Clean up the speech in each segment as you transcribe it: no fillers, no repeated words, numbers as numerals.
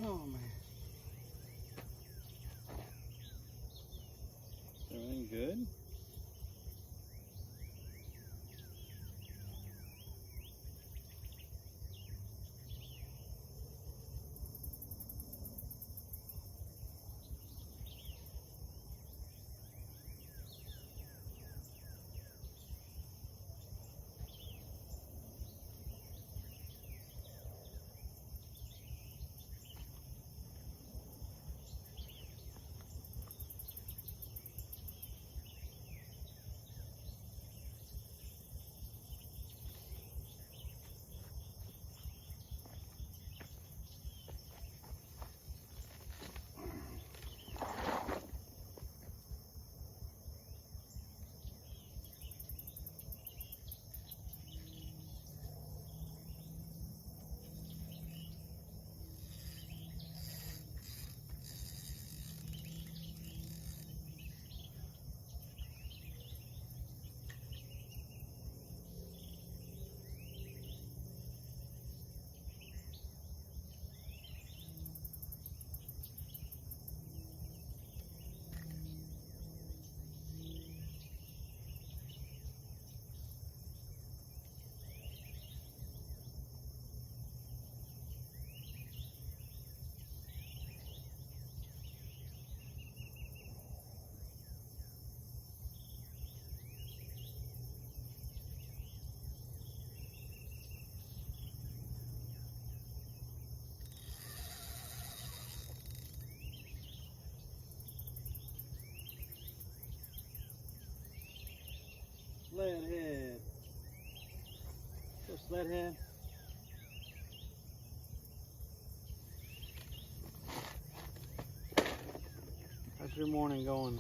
Oh man. Everything good? Leadhead. Just Leadhead. How's your morning going?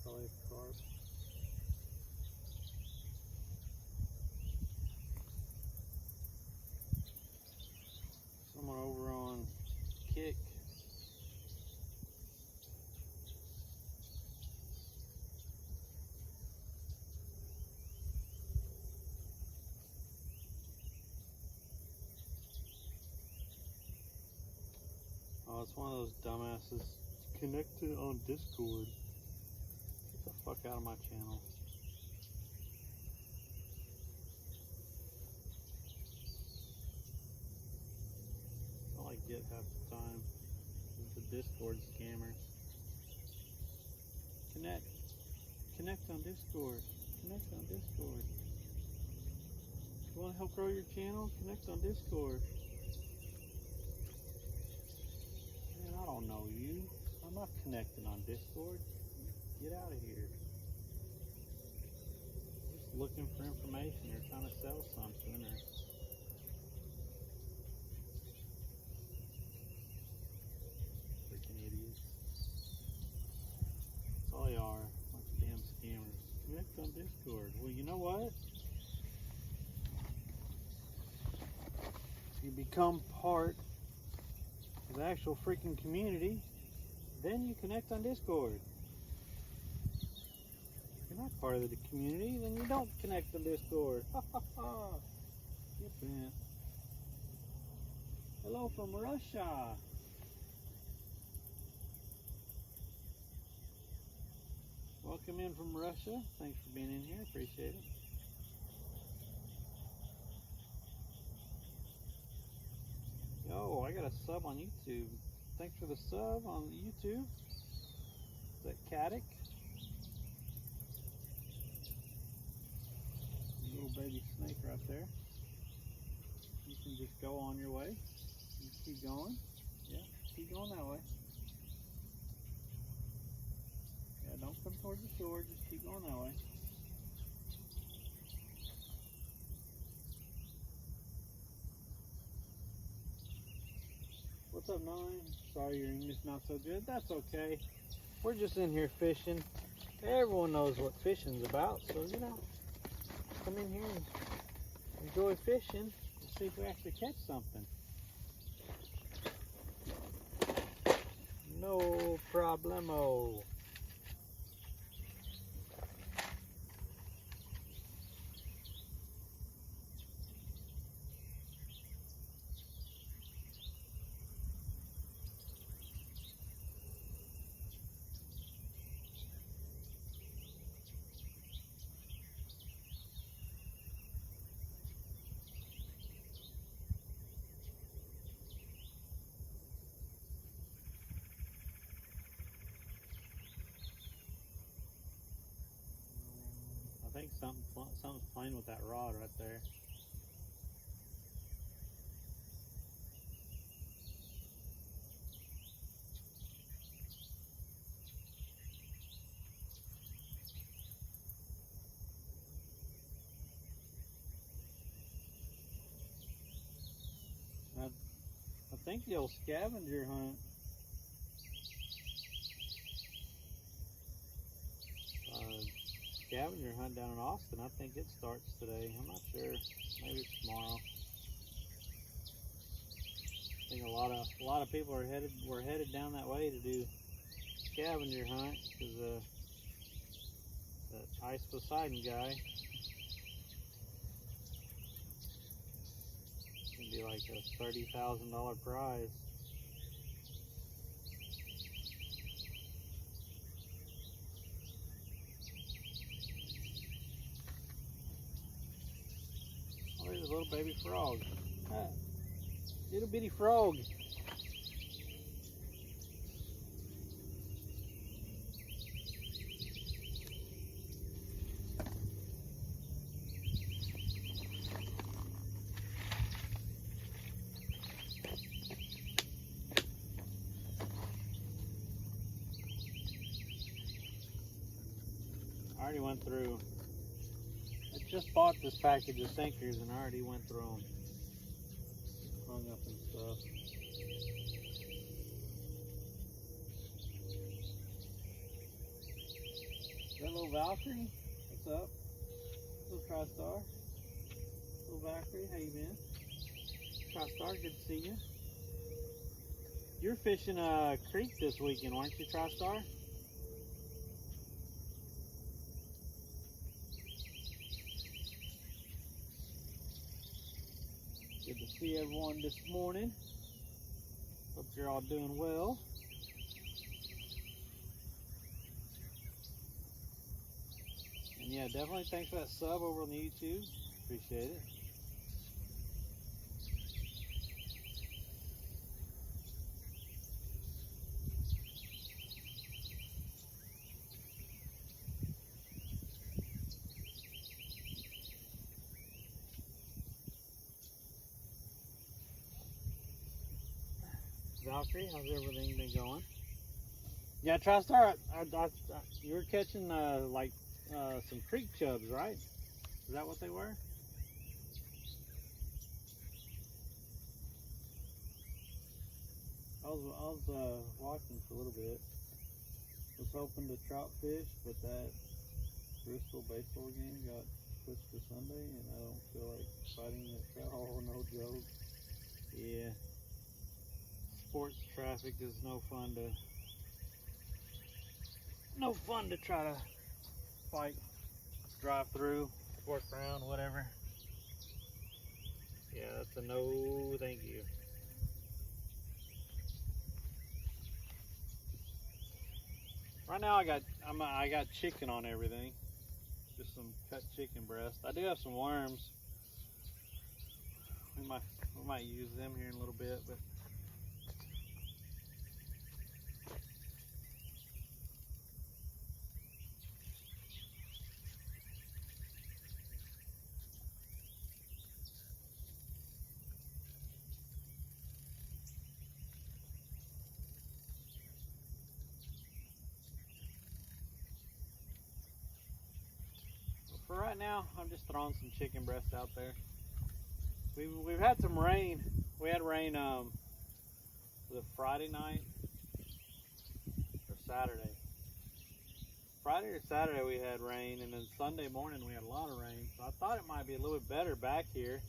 Probably carp. Someone over on Kick. Oh, it's one of those dumbasses connected on Discord. Get the fuck fuck out of my channel. That's all I get half the time is the Discord scammers. Connect on Discord. Connect on Discord. You want to help grow your channel? Connect on Discord. Man, I don't know you. I'm not connecting on Discord. Get out of here. Just looking for information or trying to sell something or freaking idiots. That's all they are. Bunch of damn scammers. Connect on Discord. Well, you know what? You become part of the actual freaking community, then you connect on Discord. If you're not part of the community, then you don't connect on Discord. Ha ha ha. Get bent. Hello from Russia. Welcome in from Russia. Thanks for being in here. Appreciate it. Yo, I got a sub on YouTube. Thanks for the sub on YouTube. Is that Caddick? Little baby snake right there. You can just go on your way. You keep going. Yeah, keep going that way. Yeah, don't come towards the shore. Just keep going that way. What's up, Nine? Sorry your English not so good. That's okay. We're just in here fishing. Everyone knows what fishing's about, so you know, come in here and enjoy fishing and see if we actually catch something. No problemo. I think something's playing with that rod right there. I think the old scavenger hunt. Scavenger hunt down in Austin. I think it starts today. I'm not sure. Maybe it's tomorrow. I think a lot of people were headed down that way to do scavenger hunt because that Ice Poseidon guy. It'd be like a $30,000 prize. There's a little baby frog. Ah, little bitty frog. I already went through. I just bought this package of sinkers and I already went through them. Hung up and stuff. Is that little Valkyrie? What's up? Little TriStar. Little Valkyrie, how you been? TriStar, good to see you. You're fishing a creek this weekend, aren't you, TriStar? Good to see everyone this morning. Hope you're all doing well. And yeah, definitely thanks for that sub over on the YouTube. Appreciate it. Valkyrie, how's everything been going? Yeah, TriStar, you were catching some creek chubs, right? Is that what they were? I was watching for a little bit. Was hoping to trout fish, but that Bristol baseball game got pushed to Sunday, and I don't feel like fighting that trout. Oh, no joke. Yeah. Sports traffic is no fun to try to fight, drive through, work around, whatever. Yeah, that's a no, thank you. Right now I got chicken on everything, just some cut chicken breast. I do have some worms. We might use them here in a little bit, but. For right now, I'm just throwing some chicken breast out there. We've had some rain. We had rain was it Friday night or Saturday? Friday or Saturday we had rain, and then Sunday morning we had a lot of rain. So I thought it might be a little bit better back here.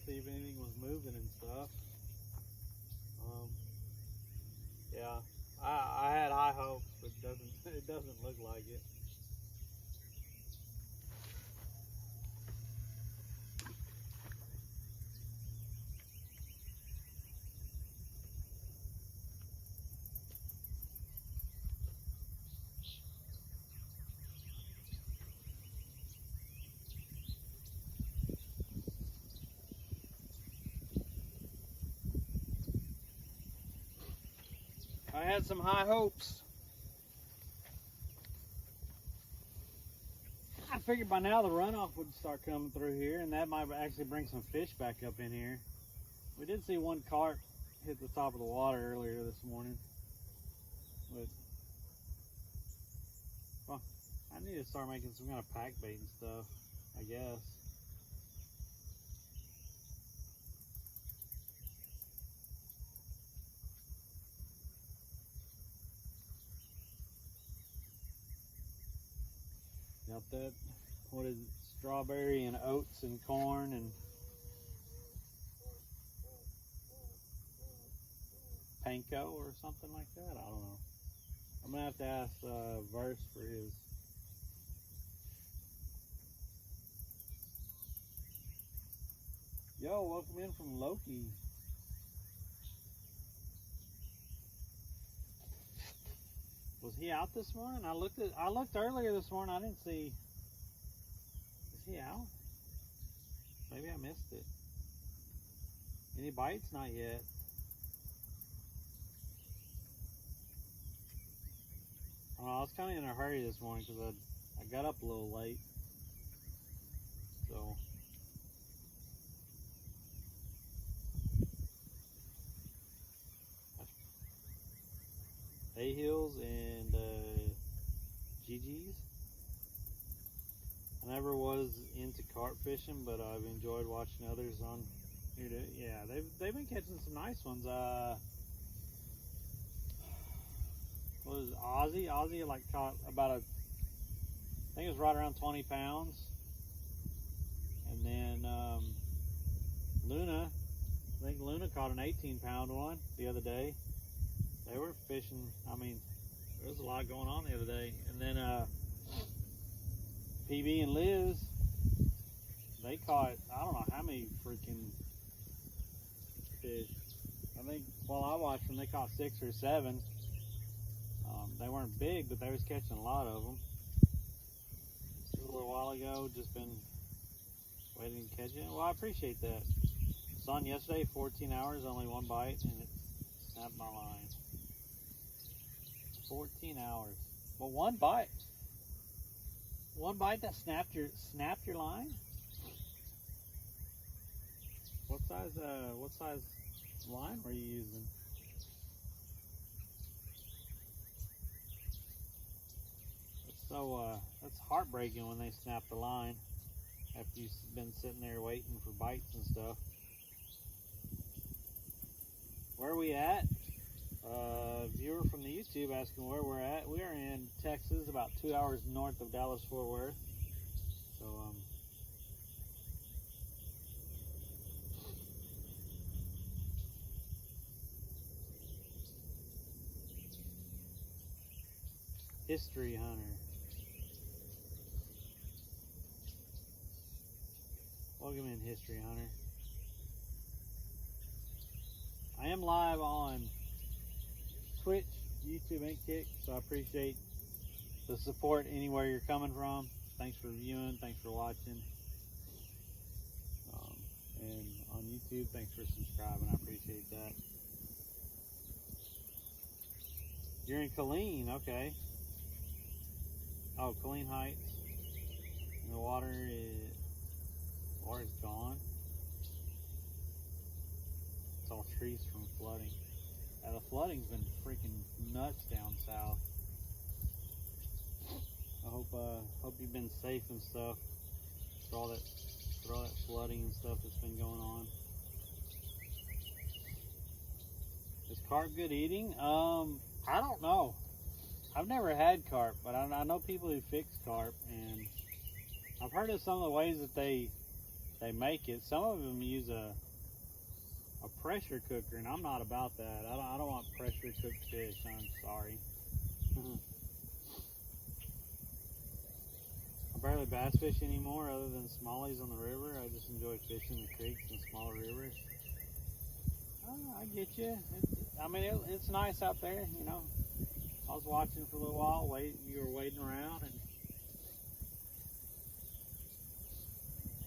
See if anything was moving and stuff. Yeah, I had high hopes, but it doesn't look like it. I had some high hopes. I figured by now the runoff would start coming through here, and that might actually bring some fish back up in here. We did see one carp hit the top of the water earlier this morning, but well, I need to start making some kind of pack bait and stuff, I guess. Got that, what is it, strawberry and oats and corn and panko or something like that. I don't know. I'm gonna have to ask Verse for his. Yo, welcome in from Loki. Was he out this morning? I looked earlier this morning. I didn't see. Is he out? Maybe I missed it. Any bites? Not yet. I was kind of in a hurry this morning because I got up a little late. So. A-Hills and GG's. I never was into carp fishing, but I've enjoyed watching others on here. Yeah, they've been catching some nice ones. What was it, Ozzy? Ozzy like caught about I think it was right around 20 pounds. And then Luna, I think Luna caught an 18-pound one the other day. They were fishing, I mean, there was a lot going on the other day. And then PB and Liz, they caught, I don't know how many freaking fish. I think while I watched them, they caught 6 or 7. They weren't big, but they was catching a lot of them. just been waiting to catch it. Well, I appreciate that. It's on yesterday, 14 hours, only one bite, and it snapped my line. 14 hours. Well, one bite. One bite that snapped your line? What size line were you using? So that's heartbreaking when they snap the line after you've been sitting there waiting for bites and stuff. Where are we at? Viewer from the YouTube asking where we're at. We are in Texas, about 2 hours north of Dallas Fort Worth. So History Hunter. Welcome in, History Hunter. I am live on Twitch, YouTube, and Kick, so I appreciate the support anywhere you're coming from. Thanks for viewing, thanks for watching. And on YouTube, thanks for subscribing, I appreciate that. You're in Killeen, okay. Oh, Killeen Heights. And the water's gone. It's all trees from flooding. The flooding's been freaking nuts down south. I hope you've been safe and stuff for all that flooding and stuff that's been going on. Is carp good eating? I don't know. I've never had carp, but I know people who fix carp, and I've heard of some of the ways that they make it. Some of them use a pressure cooker, and I'm not about that. I don't want pressure cooked fish. I'm sorry. I barely bass fish anymore other than smallies on the river. I just enjoy fishing the creeks and smaller rivers. I get you. It's nice out there, you know. I was watching for a little while. You were waiting around, and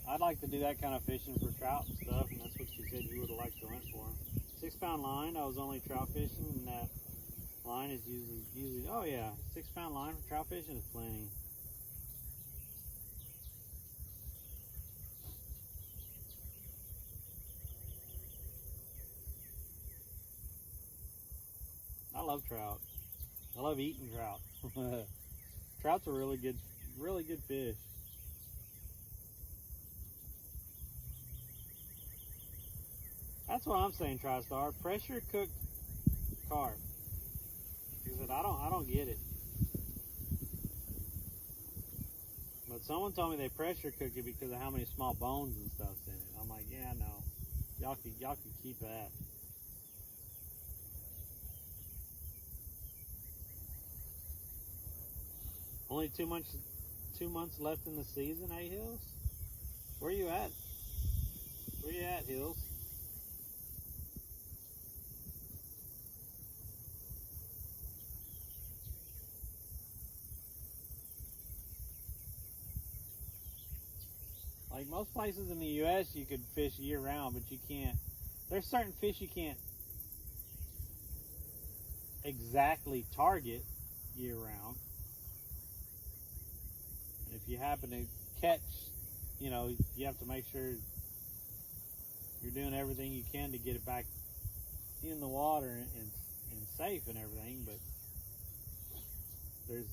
I'd like to do that kind of fishing for trout and stuff, and that's what you said you would have liked to hunt for. 6-pound line, I was only trout fishing, and that line is usually oh yeah, 6-pound line for trout fishing is plenty. I love trout. I love eating trout. Trout's a really good fish. That's what I'm saying, TriStar. Pressure cooked carp. Because I don't get it. But someone told me they pressure cook it because of how many small bones and stuff's in it. I'm like, yeah, no. Y'all could keep that. Only 2 months left in the season, eh, Hills? Where you at? Where you at, Hills? Like most places in the U.S., you could fish year-round, but you can't. There's certain fish you can't exactly target year-round. And if you happen to catch, you know, you have to make sure you're doing everything you can to get it back in the water and safe and everything. But there's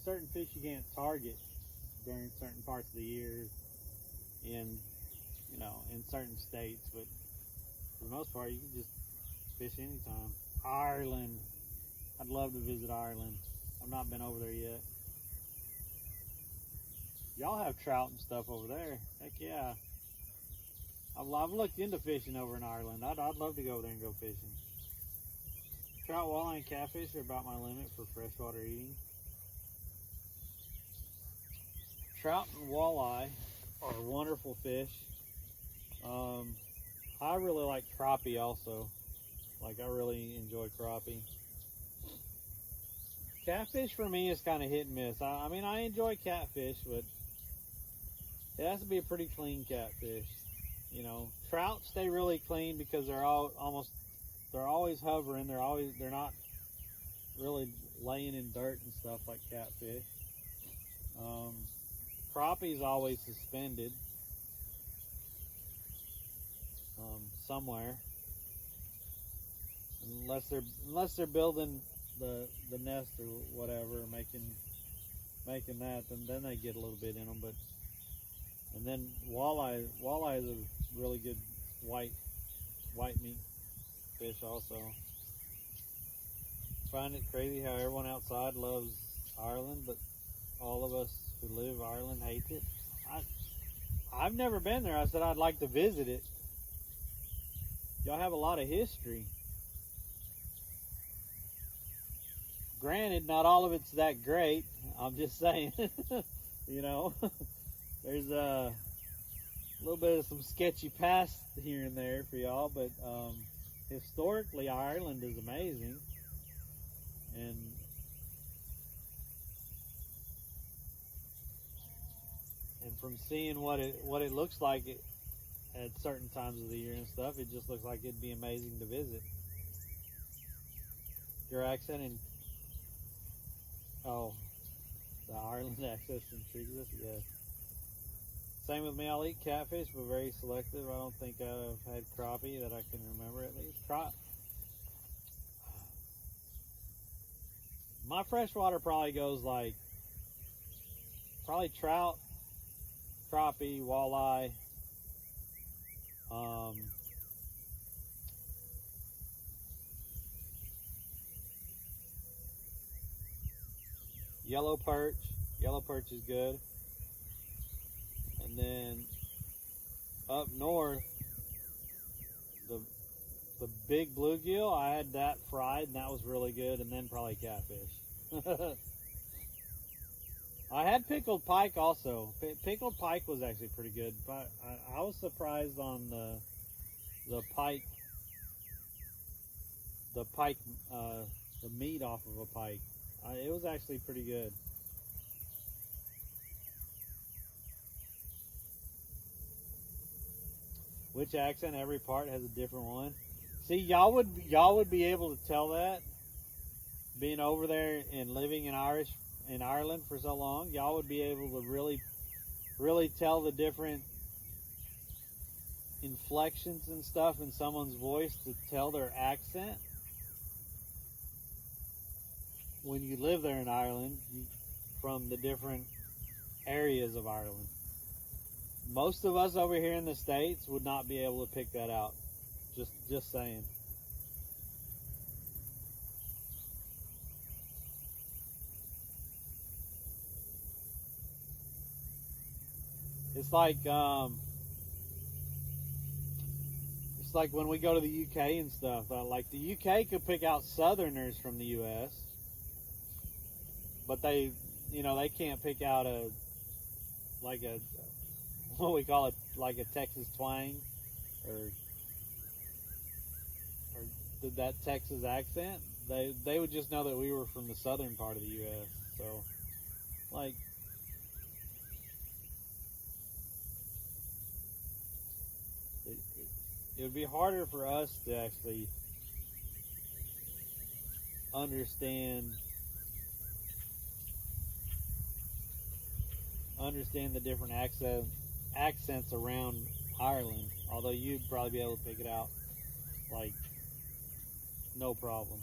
certain fish you can't target during certain parts of the year in certain states, but for the most part you can just fish anytime. Ireland, I'd love to visit Ireland. I've not been over there yet. Y'all have trout and stuff over there. Heck yeah. I've looked into fishing over in Ireland. I'd love to go over there and go fishing. Trout, walleye, and catfish are about my limit for freshwater eating. Trout and walleye are wonderful fish. I really like crappie also. Like, I really enjoy crappie. Catfish for me is kind of hit and miss. I mean, I enjoy catfish, but It has to be a pretty clean catfish. You know, trout stay really clean because they're always hovering. They're not really laying in dirt and stuff like catfish. Crappie's always suspended somewhere, unless they're building the nest or whatever, making that, then they get a little bit in them. But and then walleye is a really good white meat fish also. Find it crazy how everyone outside loves Ireland, but all of us who live Ireland hates it. I've never been there. I said I'd like to visit it. Y'all have a lot of history. Granted, not all of it's that great. I'm just saying, you know, there's a little bit of some sketchy past here and there for y'all, but historically, Ireland is amazing, and from seeing what it looks like at certain times of the year and stuff, it just looks like it'd be amazing to visit. Your accent and the Ireland accent intrigues us. Yeah. Same with me. I'll eat catfish, but very selective. I don't think I've had crappie that I can remember at least. My freshwater probably goes like trout, crappie, walleye, yellow perch. Yellow perch is good. And then up north, the big bluegill, I had that fried, and that was really good. And then probably catfish. I had pickled pike also. Pickled pike was actually pretty good, but I was surprised on the pike, the meat off of a pike. It was actually pretty good. Which accent? Every part has a different one. See, y'all would be able to tell that, being over there and living in Ireland for so long. Y'all would be able to really tell the different inflections and stuff in someone's voice to tell their accent. When you live there in Ireland, from the different areas of Ireland. Most of us over here in the States would not be able to pick that out. Just saying. It's like when we go to the UK and stuff. Like the UK could pick out Southerners from the US, but they can't pick out what we call it, like a Texas twang, or that Texas accent. They would just know that we were from the southern part of the U.S. So, like, it would be harder for us to actually understand the different accents around Ireland, although you'd probably be able to pick it out like no problem.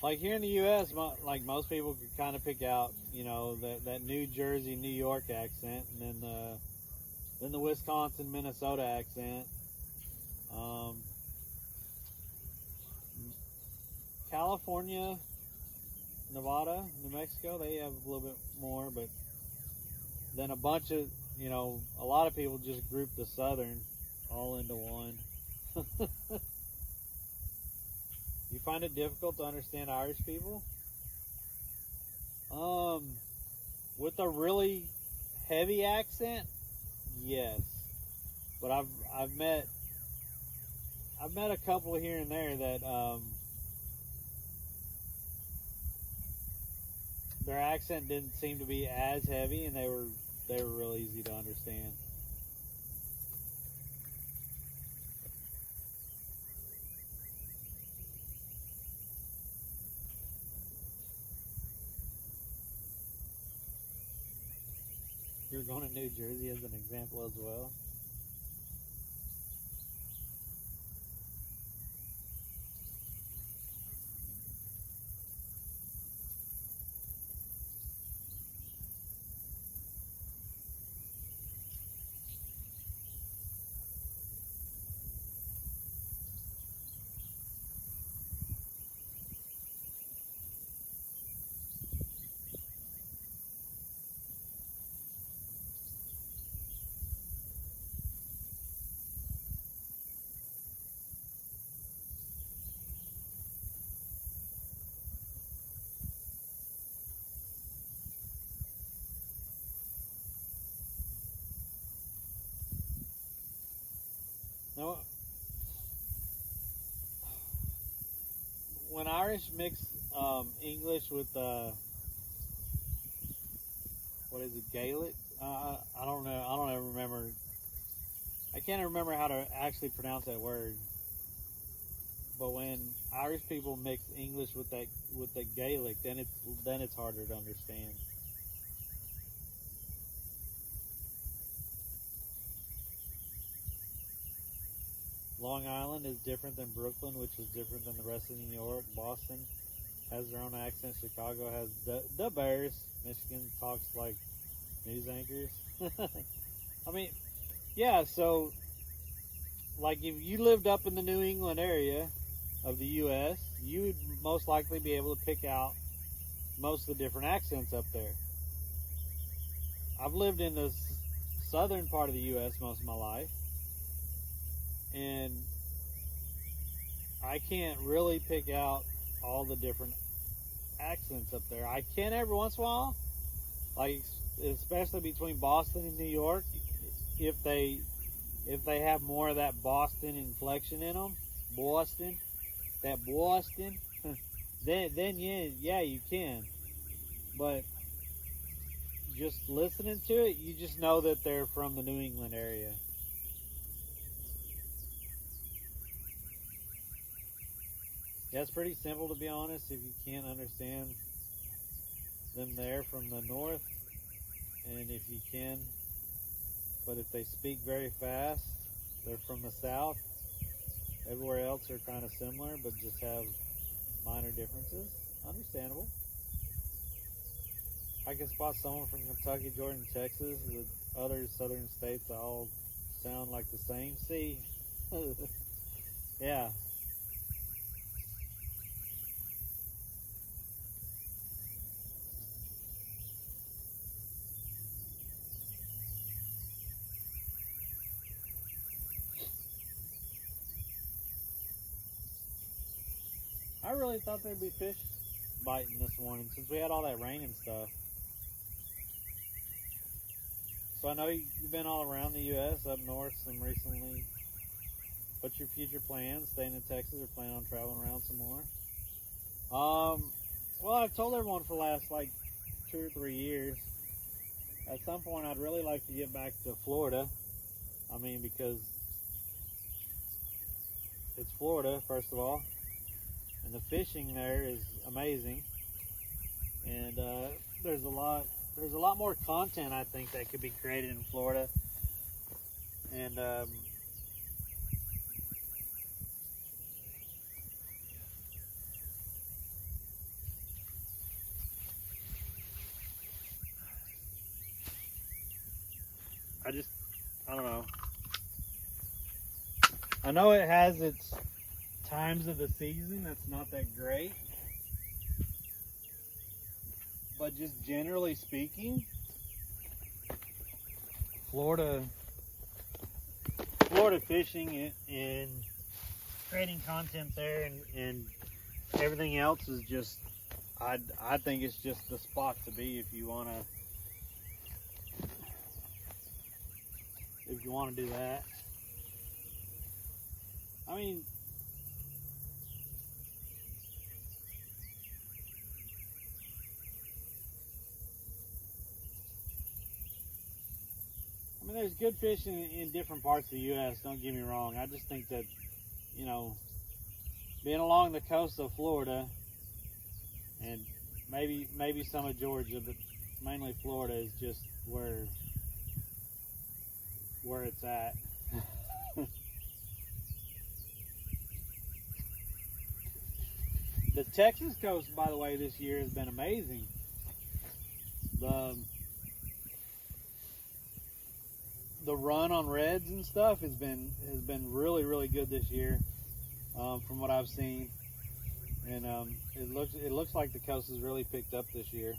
Like here in the U.S., like most people could kind of pick out, that New Jersey, New York accent, and then the Wisconsin, Minnesota accent. California, Nevada, New Mexico, they have a little bit more, but then a bunch of, a lot of people just group the Southern all into one. You find it difficult to understand Irish people? With a really heavy accent, yes. But I've met I've met a couple here and there that their accent didn't seem to be as heavy, and they were real easy to understand. You're going to New Jersey as an example as well. Now, when Irish mix English with what is it, Gaelic? I don't know. I don't ever remember. I can't remember how to actually pronounce that word. But when Irish people mix English with the Gaelic, then it's harder to understand. Long Island is different than Brooklyn, which is different than the rest of New York. Boston has their own accent. Chicago has the Bears. Michigan talks like news anchors. I mean, yeah, so like if you lived up in the New England area of the U.S., you would most likely be able to pick out most of the different accents up there. I've lived in the southern part of the U.S. most of my life, and I can't really pick out all the different accents up there. I can every once in a while, like especially between Boston and New York, if they have more of that Boston inflection in them, Boston, then yeah you can. But just listening to it, you just know that they're from the New England area. Yeah, it's pretty simple, to be honest. If you can't understand them there from the north, and if you can, but if they speak very fast, they're from the south. Everywhere else are kind of similar, but just have minor differences. Understandable. I can spot someone from Kentucky, Georgia, Texas. The other southern states all sound like the same. See? Yeah. I really thought there'd be fish biting this morning since we had all that rain and stuff. So I know you've been all around the U.S., up north some recently. What's your future plans? Staying in Texas or planning on traveling around some more? Well, I've told everyone for the last like 2 or 3 years, at some point I'd really like to get back to Florida. I mean, because it's Florida, first of all, and the fishing there is amazing, and there's a lot more content I think that could be created in Florida, and I don't know. I know it has its times of the season that's not that great, but just generally speaking, Florida fishing and creating content there and everything else is just, I think it's just the spot to be if you want to do that. I mean, there's good fishing in different parts of the U.S. Don't get me wrong. I just think that, you know, being along the coast of Florida and maybe some of Georgia, but mainly Florida is just where it's at. The Texas coast, by the way, this year has been amazing. The run on reds and stuff has been really, really good this year, from what I've seen, and it looks like the coast has really picked up this year.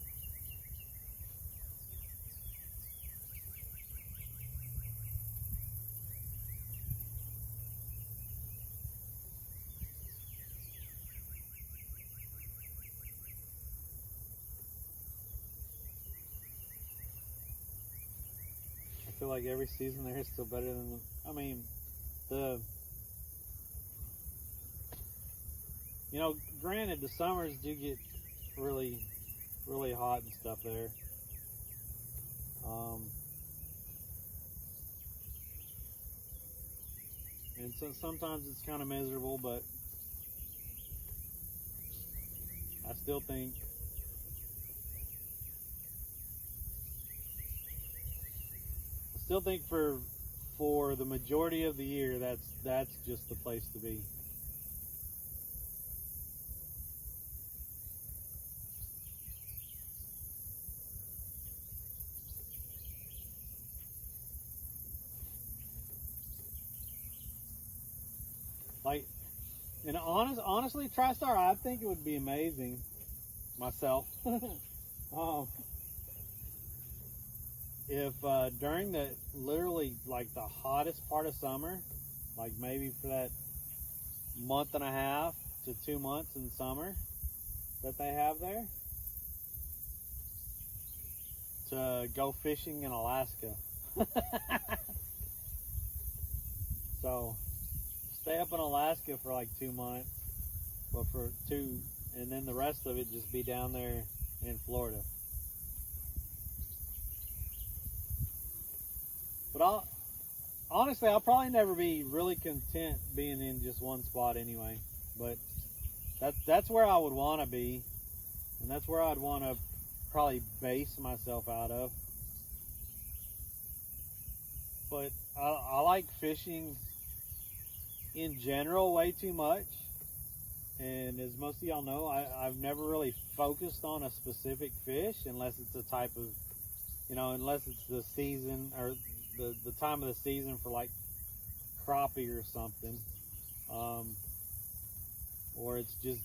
I feel like every season there is still better than granted the summers do get really, really hot and stuff there. And so sometimes it's kind of miserable, but I still think for the majority of the year, that's just the place to be. Like, and honestly, TriStar, I think it would be amazing myself. If during the literally like the hottest part of summer, like maybe for that month and a half to 2 months in summer that they have there, to go fishing in Alaska. So stay up in Alaska for like 2 months, but and then the rest of it just be down there in Florida. But I'll probably never be really content being in just one spot anyway. But that's where I would want to be, and that's where I'd want to probably base myself out of. But I like fishing in general way too much, and as most of y'all know, I've never really focused on a specific fish unless it's a type of, unless it's the season or the time of the season for like crappie or something, or it's just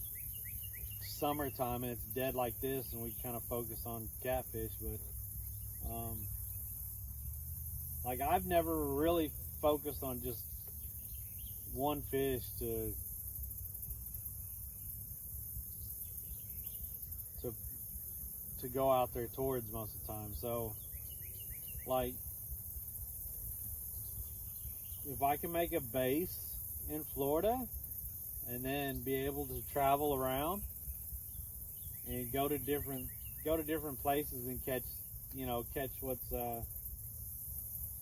summertime and it's dead like this and we kind of focus on catfish. But like I've never really focused on just one fish to go out there towards most of the time. So like if I can make a base in Florida and then be able to travel around and go to different places and catch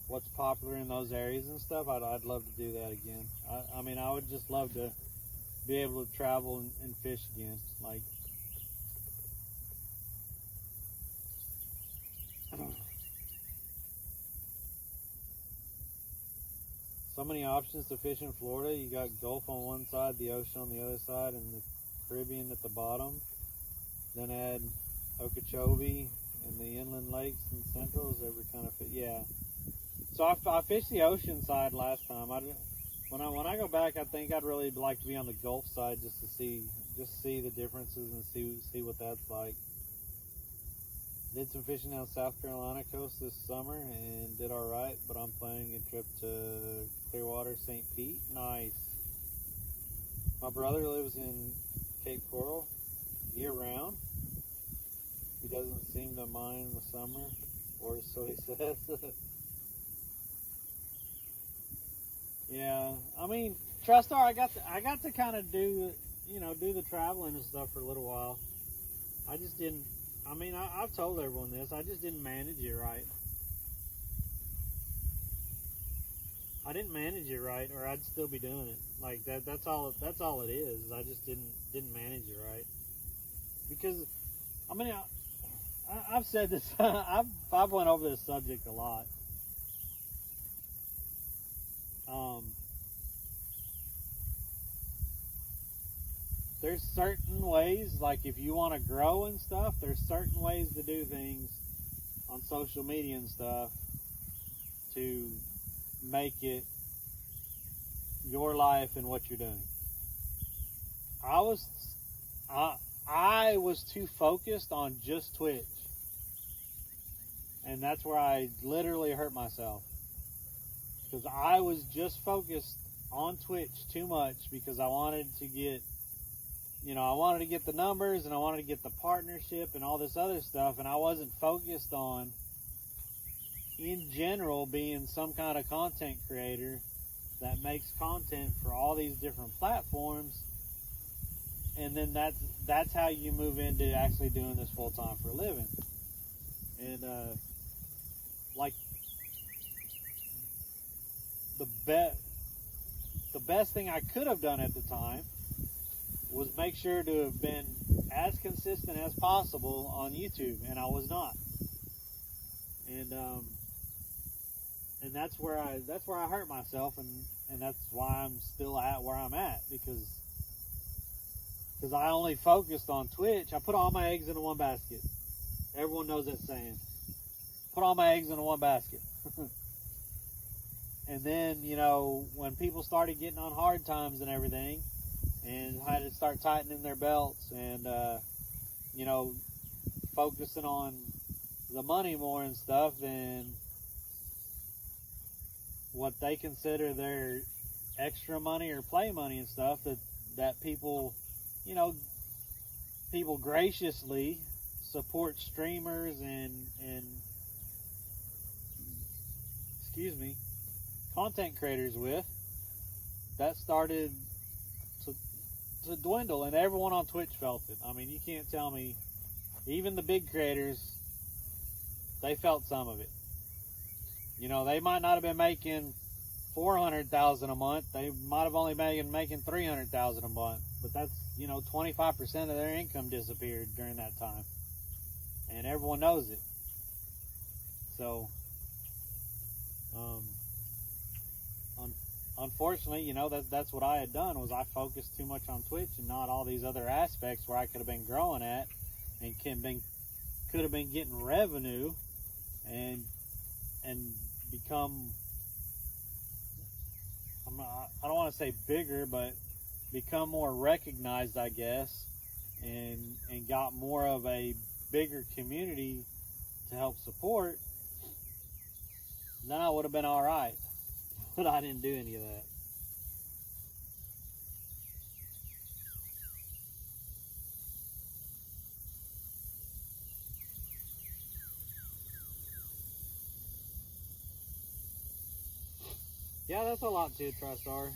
what's popular in those areas and stuff, I'd love to do that again. I mean, I would just love to be able to travel and fish again. Like, so many options to fish in Florida. You got Gulf on one side, the ocean on the other side, and the Caribbean at the bottom. Then add Okeechobee and the inland lakes and central. Is every kind of fit? Yeah. So I fished the ocean side last time. When I go back, I think I'd really like to be on the Gulf side just to see the differences and see what that's like. Did some fishing down South Carolina coast this summer and did all right, but I'm planning a trip to Clearwater, St. Pete. Nice. My brother lives in Cape Coral year round. He doesn't seem to mind in the summer, or so he says. Yeah, I mean, TriStar, I got to kind of do the traveling and stuff for a little while. I just didn't. I mean, I've told everyone this. I just didn't manage it right. I didn't manage it right, or I'd still be doing it. Like that. That's all. That's all it is. I just didn't manage it right. Because, I mean, I've said this. I've went over this subject a lot. There's certain ways, like if you want to grow and stuff, there's certain ways to do things on social media and stuff to make it your life and what you're doing. I was too focused on just Twitch, and that's where I literally hurt myself, because I was just focused on Twitch too much, because I wanted to get, I wanted to get the numbers and I wanted to get the partnership and all this other stuff, and I wasn't focused on, in general, being some kind of content creator that makes content for all these different platforms. And then that's how you move into actually doing this full time for a living. And like the best thing I could have done at the time was make sure to have been as consistent as possible on YouTube, and I was not. And that's where I hurt myself, and that's why I'm still at where I'm at, because I only focused on Twitch. I put all my eggs into one basket. Everyone knows that saying. Put all my eggs into one basket. And then, when people started getting on hard times and everything, and had to start tightening their belts and, focusing on the money more and stuff, then what they consider their extra money or play money and stuff, that people, people graciously support streamers and content creators with, that started to dwindle, and everyone on Twitch felt it. I mean, you can't tell me, even the big creators, they felt some of it. They might not have been making $400,000 a month. They might have only been making $300,000 a month, but that's 25% of their income disappeared during that time, and everyone knows it. So, unfortunately, that's what I had done, was I focused too much on Twitch and not all these other aspects where I could have been growing at and could have been getting revenue and become, I don't want to say bigger, but become more recognized, I guess, and got more of a bigger community to help support. Then I would have been all right. But I didn't do any of that. Yeah, that's a lot too, TriStar.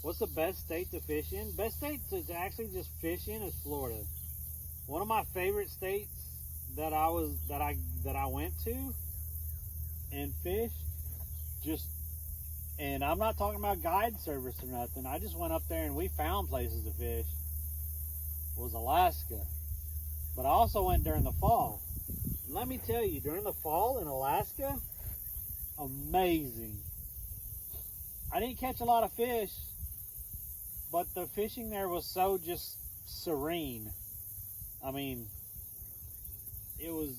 What's the best state to fish in? Best state to actually just fish in is Florida. One of my favorite states that I went to and fished, and I'm not talking about guide service or nothing, I just went up there and we found places to fish, was Alaska. But I also went during the fall. And let me tell you, during the fall in Alaska, amazing. I didn't catch a lot of fish, but the fishing there was so just serene. I mean, it was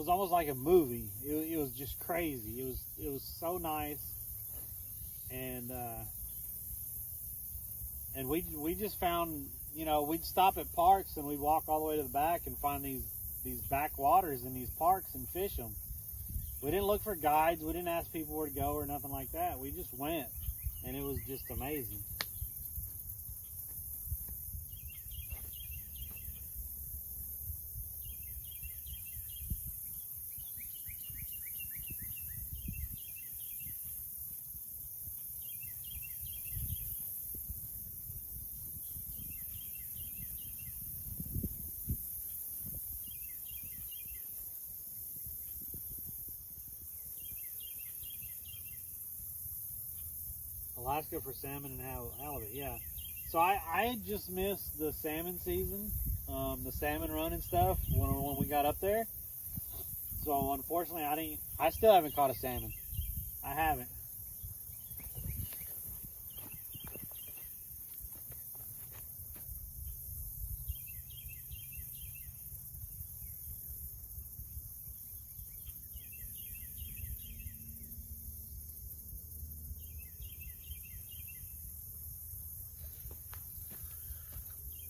almost like a movie. It was just crazy. It was so nice, and we just found, we'd stop at parks and we'd walk all the way to the back and find these backwaters in these parks and fish them. We didn't look for guides. We didn't ask people where to go or nothing like that. We just went, and it was just amazing. Alaska for salmon and halibut. Yeah. So I just missed the salmon season, the salmon run and stuff when we got up there. So unfortunately, I still haven't caught a salmon. I haven't.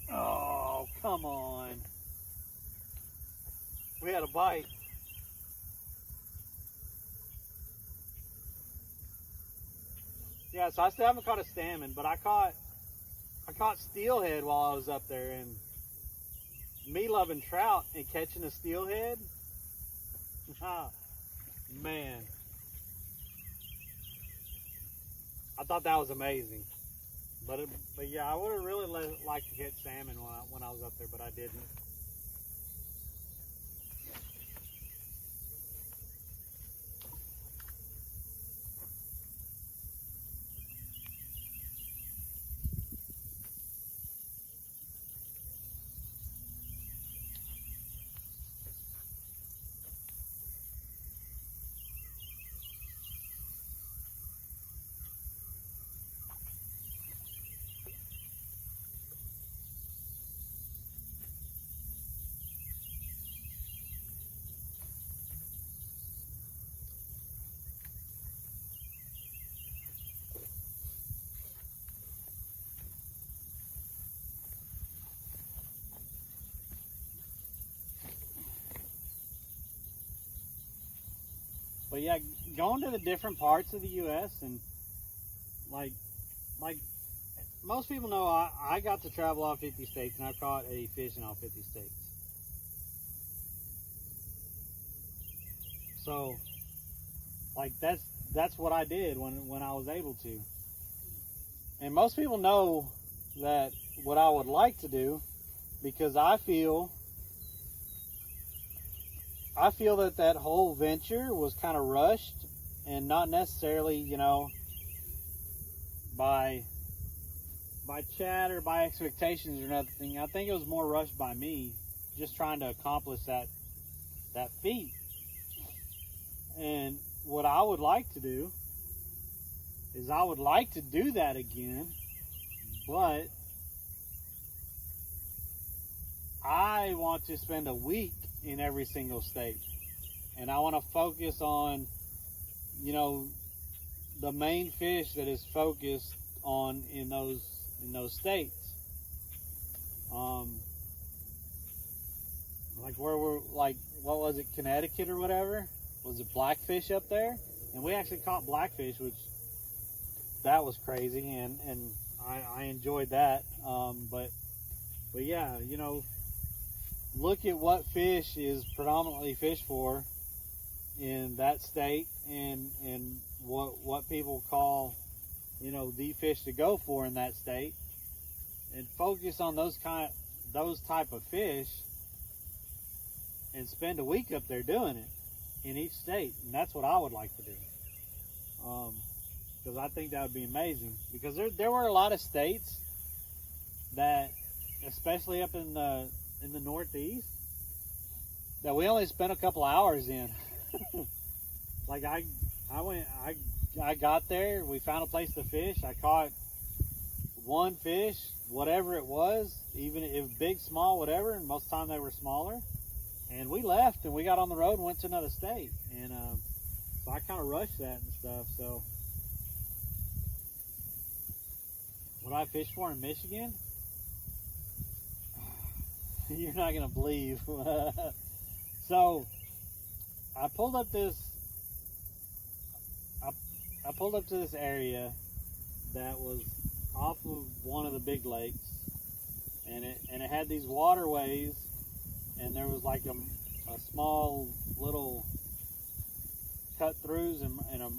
Oh, come on. We had a bite. Yeah, so I still haven't caught a salmon, but I caught steelhead while I was up there, and me loving trout and catching a steelhead, man, I thought that was amazing. But yeah, I would have really liked to catch salmon when I was up there, but I didn't. But yeah, going to the different parts of the U.S. and like most people know, I got to travel all 50 states, and I caught a fish in all 50 states. So like that's what I did when I was able to. And most people know that what I would like to do, because I feel that whole venture was kind of rushed, and not necessarily, by chat or by expectations or nothing. I think it was more rushed by me, just trying to accomplish that feat. And what I would like to do is I would like to do that again, but I want to spend a week in every single state, and I want to focus on, the main fish that is focused on in those states. Like where we're like, what was it, Connecticut or whatever? Was it blackfish up there? And we actually caught blackfish, which that was crazy, and I enjoyed that. But yeah, look at what fish is predominantly fished for in that state, and what people call, the fish to go for in that state, and focus on those type of fish, and spend a week up there doing it in each state. And that's what I would like to do, because I think that would be amazing. Because there were a lot of states that, especially up in the Northeast, that we only spent a couple hours in. Like I got there, we found a place to fish. I caught one fish, whatever it was, even if it was big, small, whatever, and most of the time they were smaller. And we left, and we got on the road and went to another state. And so I kind of rushed that and stuff. So what I fished for in Michigan, you're not gonna believe. So I pulled up to this area that was off of one of the big lakes, and it had these waterways, and there was like a small little cut throughs and a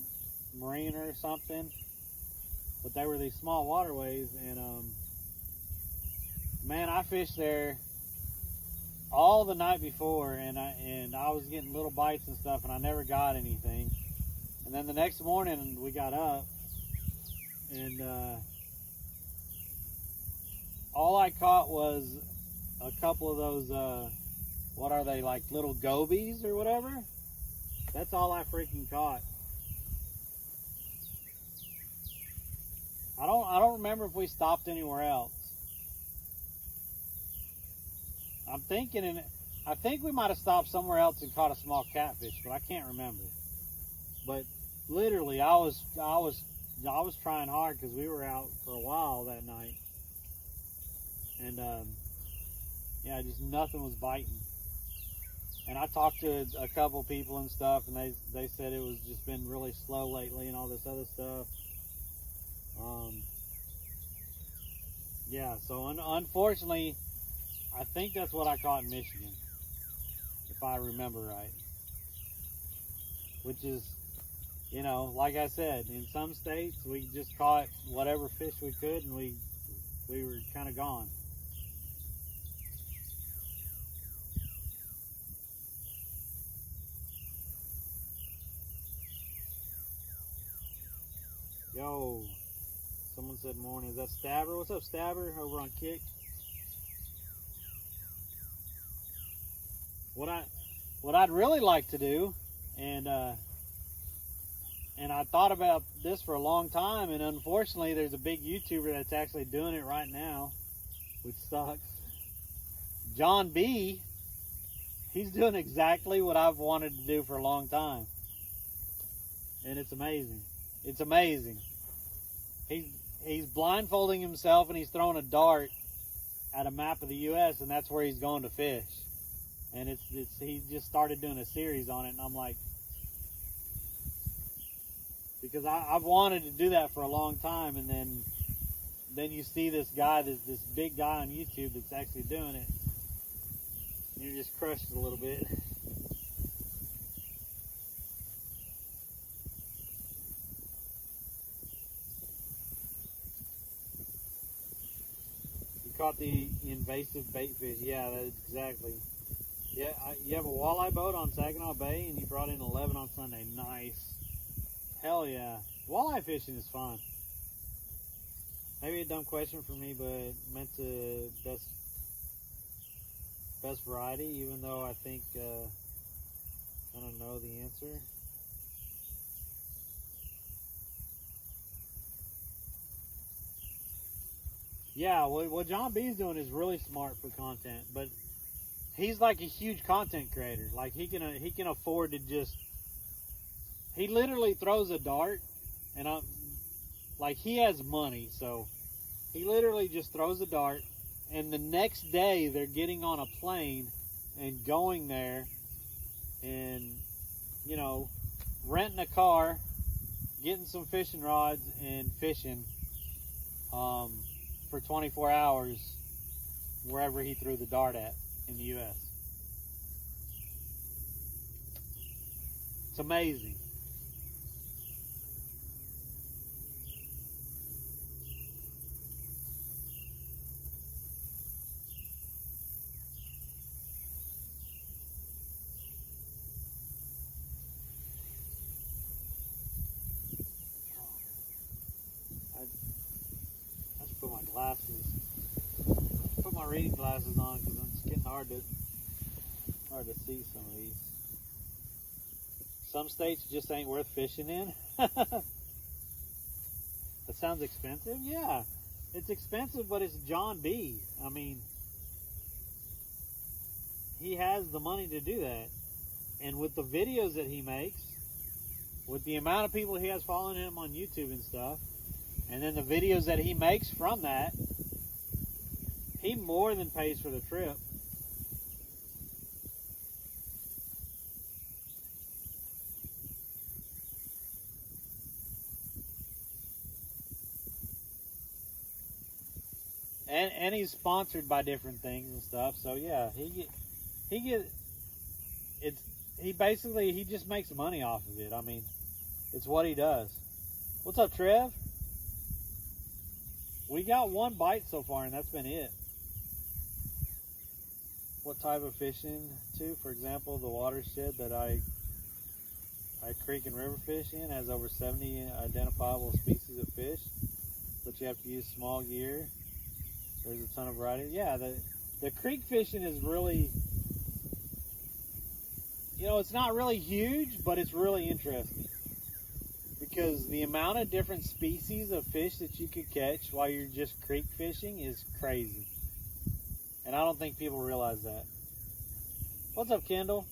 marina or something, but they were these small waterways. And man, I fished there all the night before, and I was getting little bites and stuff, and I never got anything. And then the next morning we got up, and all I caught was a couple of those, what are they, like little gobies or whatever? That's all I freaking caught. I don't remember if we stopped anywhere else. I'm thinking, I think we might have stopped somewhere else and caught a small catfish, but I can't remember. But literally, I was trying hard because we were out for a while that night, and yeah, just nothing was biting. And I talked to a couple people and stuff, and they said it was just been really slow lately and all this other stuff. Yeah, so unfortunately, I think that's what I caught in Michigan, if I remember right. Which is, you know, like I said, in some states we just caught whatever fish we could, and we were kind of gone. Yo, someone said morning. Is that Stabber? What's up, Stabber? Over on Kick. What I'd really like to do, and I thought about this for a long time, and unfortunately, there's a big YouTuber that's actually doing it right now, which sucks. John B. He's doing exactly what I've wanted to do for a long time, and it's amazing. It's amazing. He's blindfolding himself, and he's throwing a dart at a map of the U.S., and that's where he's going to fish. And he just started doing a series on it, and I'm like, because I've wanted to do that for a long time, and then you see this guy, this big guy on YouTube that's actually doing it, and you're just crushed a little bit. You caught the invasive bait fish. Yeah, that's exactly. Yeah, you have a walleye boat on Saginaw Bay, and you brought in 11 on Sunday. Nice. Hell yeah. Walleye fishing is fun. Maybe a dumb question for me, but meant to best variety, even though I think I don't know the answer. Yeah, what John B's doing is really smart for content, but he's like a huge content creator. Like he can afford to just, he literally throws a dart, and like he has money, so he literally just throws a dart, and the next day they're getting on a plane and going there, and you know, renting a car, getting some fishing rods, and fishing for 24 hours wherever he threw the dart at in the U.S. It's amazing. I just put my glasses, put my reading glasses on because it's getting hard to see some of these. Some states just ain't worth fishing in. That sounds expensive. Yeah, it's expensive, but it's John B. I mean, he has the money to do that, and with the videos that he makes, with the amount of people he has following him on YouTube and stuff, and then the videos that he makes from that, he more than pays for the trip. And he's sponsored by different things and stuff. So yeah, he just makes money off of it. I mean, it's what he does. What's up, Trev? We got one bite so far, and that's been it. What type of fishing too? For example, the watershed that I creek and river fish in has over 70 identifiable species of fish. but you have to use small gear. There's a ton of variety. Yeah, the creek fishing is really, it's not really huge, but it's really interesting. Because the amount of different species of fish that you could catch while you're just creek fishing is crazy. And I don't think people realize that. What's up, Kendall?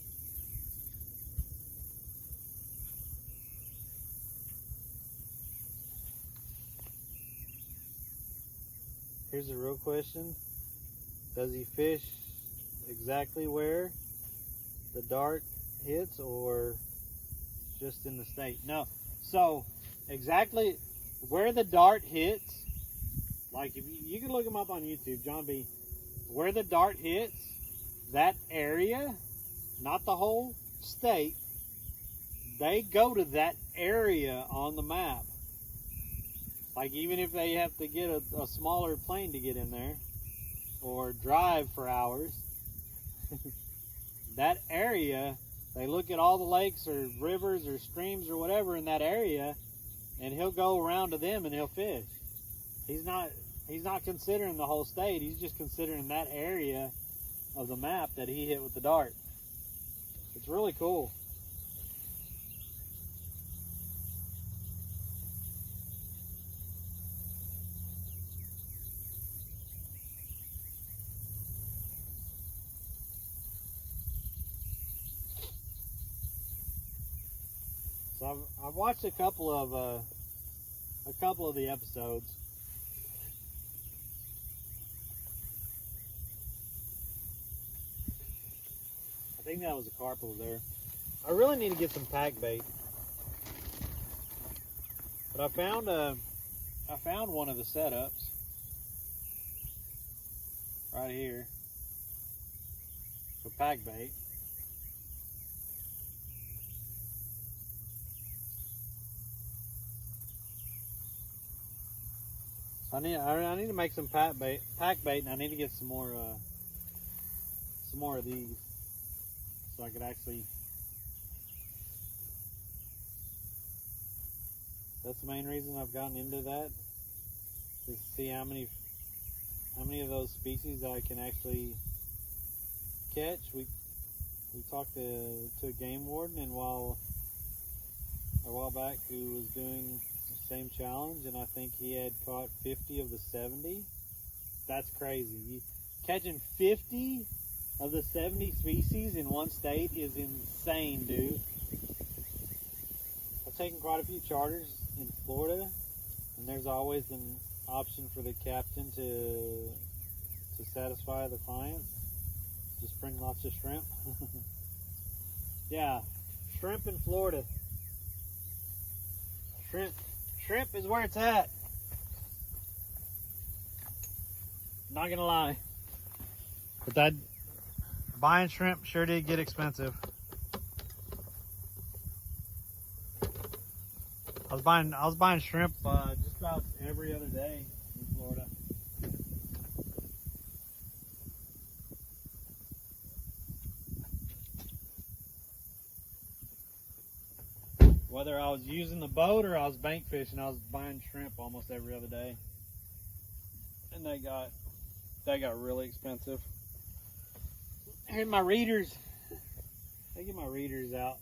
Here's a real question. Does he fish exactly where the dart hits or just in the state? No. So exactly where the dart hits, like if you can look him up on YouTube, John B. Where the dart hits, that area, not the whole state, they go to that area on the map. Like even if they have to get a smaller plane to get in there or drive for hours, that area, they look at all the lakes or rivers or streams or whatever in that area, and he'll go around to them and he'll fish. He's not considering the whole state. He's just considering that area of the map that he hit with the dart. It's really cool. So I've watched a couple of the episodes. I think that was a carp over there. I really need to get some pack bait. But I found one of the setups right here for pack bait. I need to make some pack bait, and I need to get some more of these, so I could actually. That's the main reason I've gotten into that, is to see how many of those species I can actually catch. We talked to a game warden, and a while back, who was doing same challenge, and I think he had caught 50 of the 70. That's crazy. Catching 50 of the 70 species in one state is insane, dude. I've taken quite a few charters in Florida, and there's always an option for the captain to satisfy the client. Just bring lots of shrimp. Yeah, shrimp in Florida. Shrimp is where it's at. Not gonna lie. But that buying shrimp sure did get expensive. I was buying shrimp just about every other day in Florida. Whether I was using the boat or I was bank fishing, I was buying shrimp almost every other day. And they got really expensive. And my readers, I get my readers out.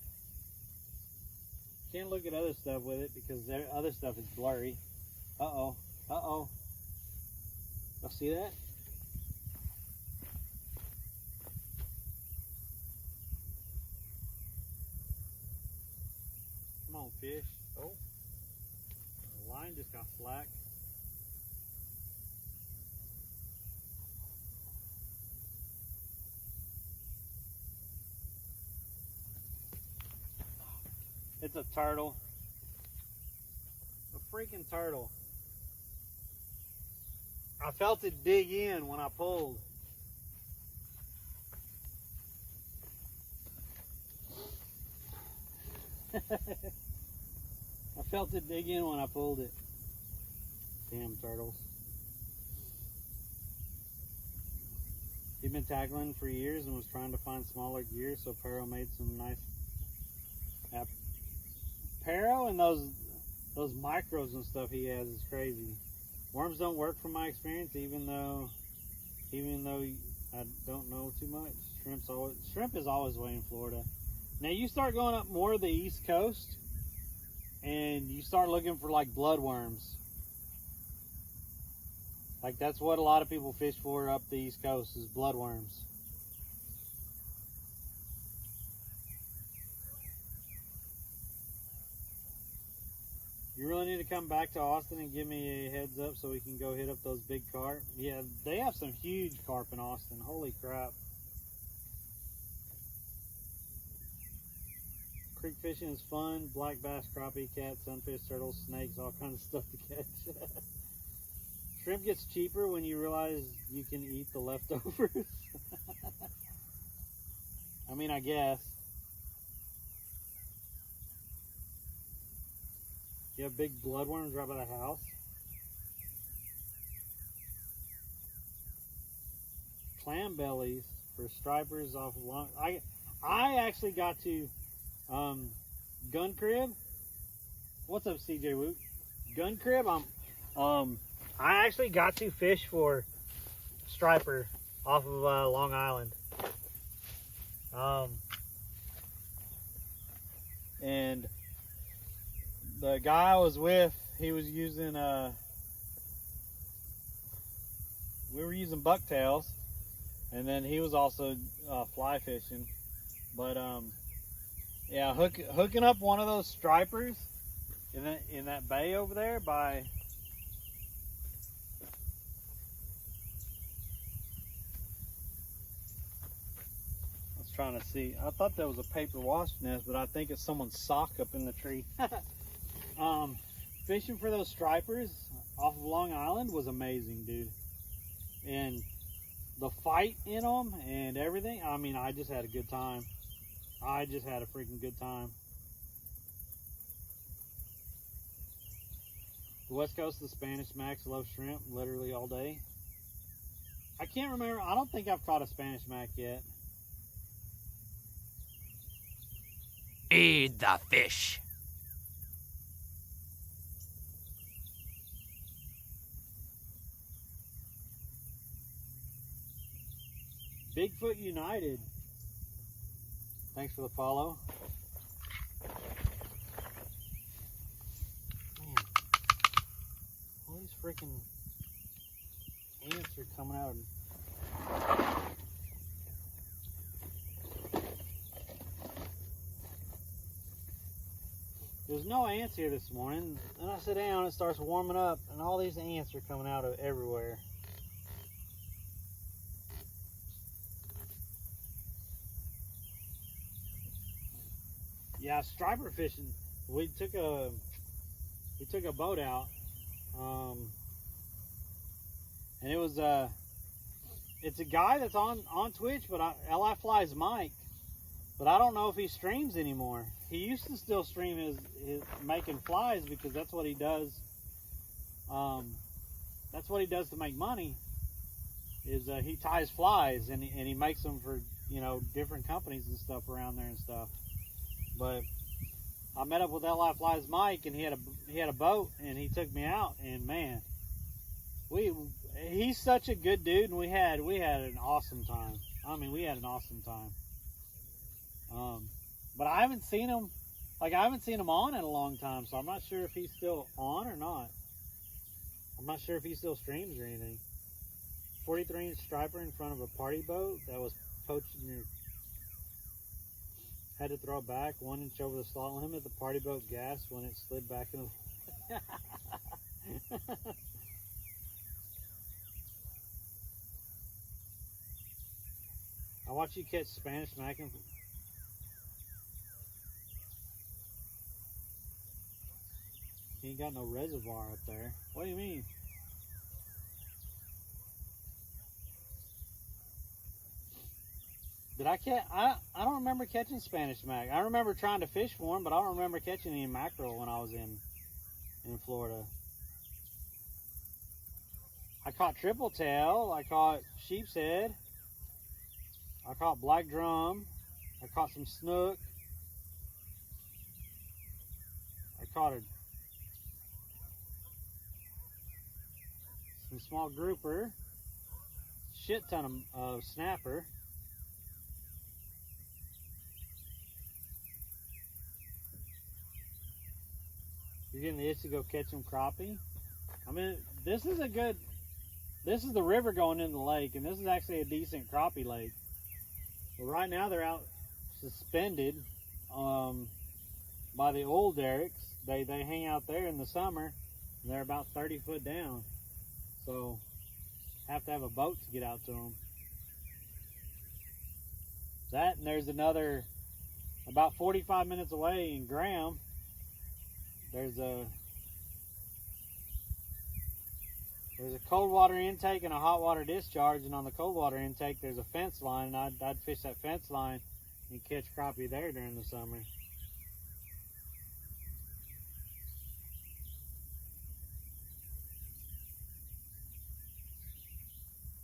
Can't look at other stuff with it because their other stuff is blurry. Uh-oh. Y'all see that? Come on, fish. Oh, the line just got slack. It's a turtle. A freaking turtle. I felt it dig in when I pulled. I felt it dig in when I pulled it. Damn turtles. He'd been tackling for years and was trying to find smaller gear, so Pero made some nice Pero and those micros and stuff he has is crazy. Worms don't work from my experience, even though I don't know too much. Shrimp is always way in Florida. Now you start going up more of the East Coast, and you start looking for like bloodworms. Like that's what a lot of people fish for up the East Coast is bloodworms. You really need to come back to Austin and give me a heads up so we can go hit up those big carp. Yeah, they have some huge carp in Austin. Holy crap. Creek fishing is fun. Black bass, crappie, cat, sunfish, turtles, snakes, all kinds of stuff to catch. Shrimp gets cheaper when you realize you can eat the leftovers. I mean, I guess. You have big bloodworms right by the house. Clam bellies for stripers off of long. I actually got to Gun Crib. What's up, CJ Woot? Gun Crib. I actually got to fish for striper off of Long Island. And the guy I was with, he was using we were using bucktails, and then he was also fly fishing. But yeah, hooking up one of those stripers in that bay over there by trying to see. I thought that was a paper wasp nest, but I think it's someone's sock up in the tree. Fishing for those stripers off of Long Island was amazing, dude. And the fight in them and everything, I mean, I just had a good time. I just had a freaking good time. The West Coast of the Spanish Max love shrimp literally all day. I can't remember. I don't think I've caught a Spanish Mac yet. Feed the fish. Bigfoot United. Thanks for the follow. Man, all these freaking ants are coming out of them. There's no ants here this morning. Then I sit down, it starts warming up, and all these ants are coming out of everywhere. Yeah, striper fishing. We took a boat out, and it was it's a guy that's on Twitch, but Li Flies Mike. But I don't know if he streams anymore. He used to still stream his making flies because that's what he does. That's what he does to make money. Is he ties flies and he makes them for different companies and stuff around there and stuff. But I met up with Li Flies Mike and he had a boat and he took me out and man, he's such a good dude and we had an awesome time. I mean, we had an awesome time. But I haven't seen him on in a long time, so I'm not sure if he's still on or not. I'm not sure if he still streams or anything. 43-inch striper in front of a party boat that was poached in your... Had to throw it back 1 inch over the slot limit. The party boat gasped when it slid back into the... I watch you catch Spanish Mac and... You ain't got no reservoir up there. What do you mean? Did I catch? I don't remember catching Spanish Mac. I remember trying to fish for them, but I don't remember catching any mackerel when I was in Florida. I caught triple tail. I caught sheep's head. I caught black drum. I caught some snook. I caught a some small grouper, shit ton of snapper. You're getting the itch to go catch some crappie. I mean, this is the river going in the lake, and this is actually a decent crappie lake. But right now they're out suspended by the old derricks. They hang out there in the summer, and they're about 30 foot down. So have to have a boat to get out to them. That, and there's another about 45 minutes away in Graham. There's a cold water intake and a hot water discharge, and on the cold water intake there's a fence line, and I'd fish that fence line and catch crappie there during the summer.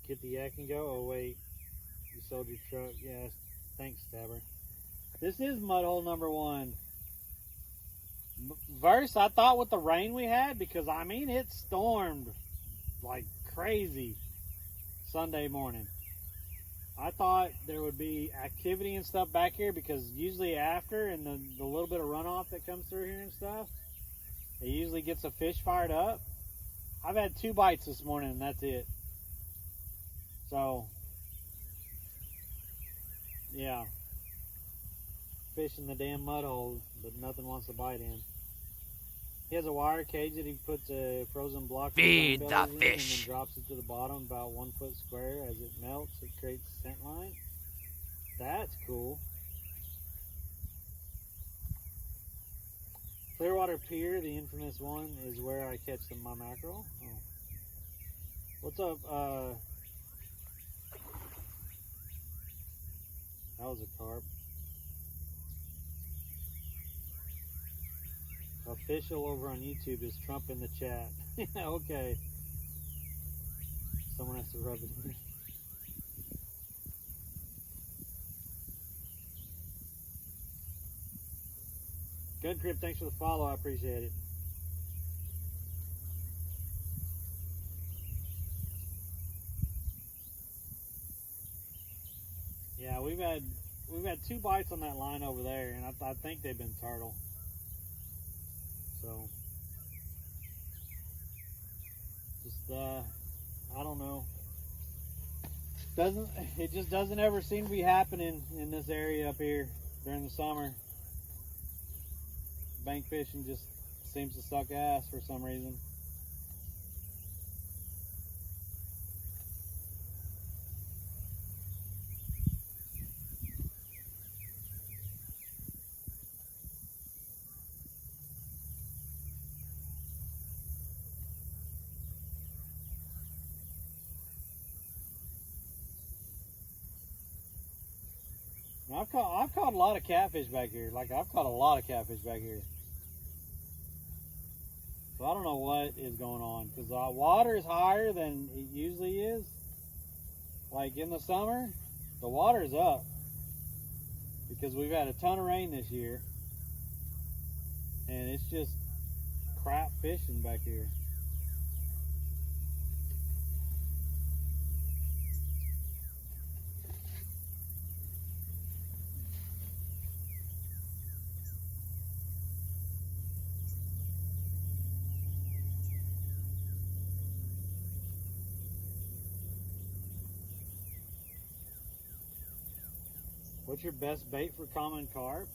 Get the yak and go. Oh wait, you sold your truck. Yes, thanks, Stabber. This is mud hole number 1. Verse, I thought with the rain we had, because I mean it stormed like crazy Sunday morning. I thought there would be activity and stuff back here, because usually after, and the little bit of runoff that comes through here and stuff, it usually gets the fish fired up. I've had 2 bites this morning and that's it. So yeah, fish in the damn mud hole, but nothing wants to bite in. He has a wire cage that he puts a frozen block Feed the fish and then drops it to the bottom about 1 foot square. As it melts, it creates a scent line. That's cool. Clearwater Pier, the infamous one, is where I catch my mackerel. Oh. What's up? That was a carp. Official over on YouTube is Trump in the chat. Okay. Someone has to rub it in. Good Crip, thanks for the follow. I appreciate it. Yeah, we've had 2 bites on that line over there, and I think they've been turtle. So, just I don't know. It just doesn't ever seem to be happening in this area up here during the summer. Bank fishing just seems to suck ass for some reason. I've caught a lot of catfish back here. Like, I've caught a lot of catfish back here. So I don't know what is going on, because the water is higher than it usually is. Like in the summer, the water is up because we've had a ton of rain this year, and it's just crap fishing back here. What's your best bait for common carp?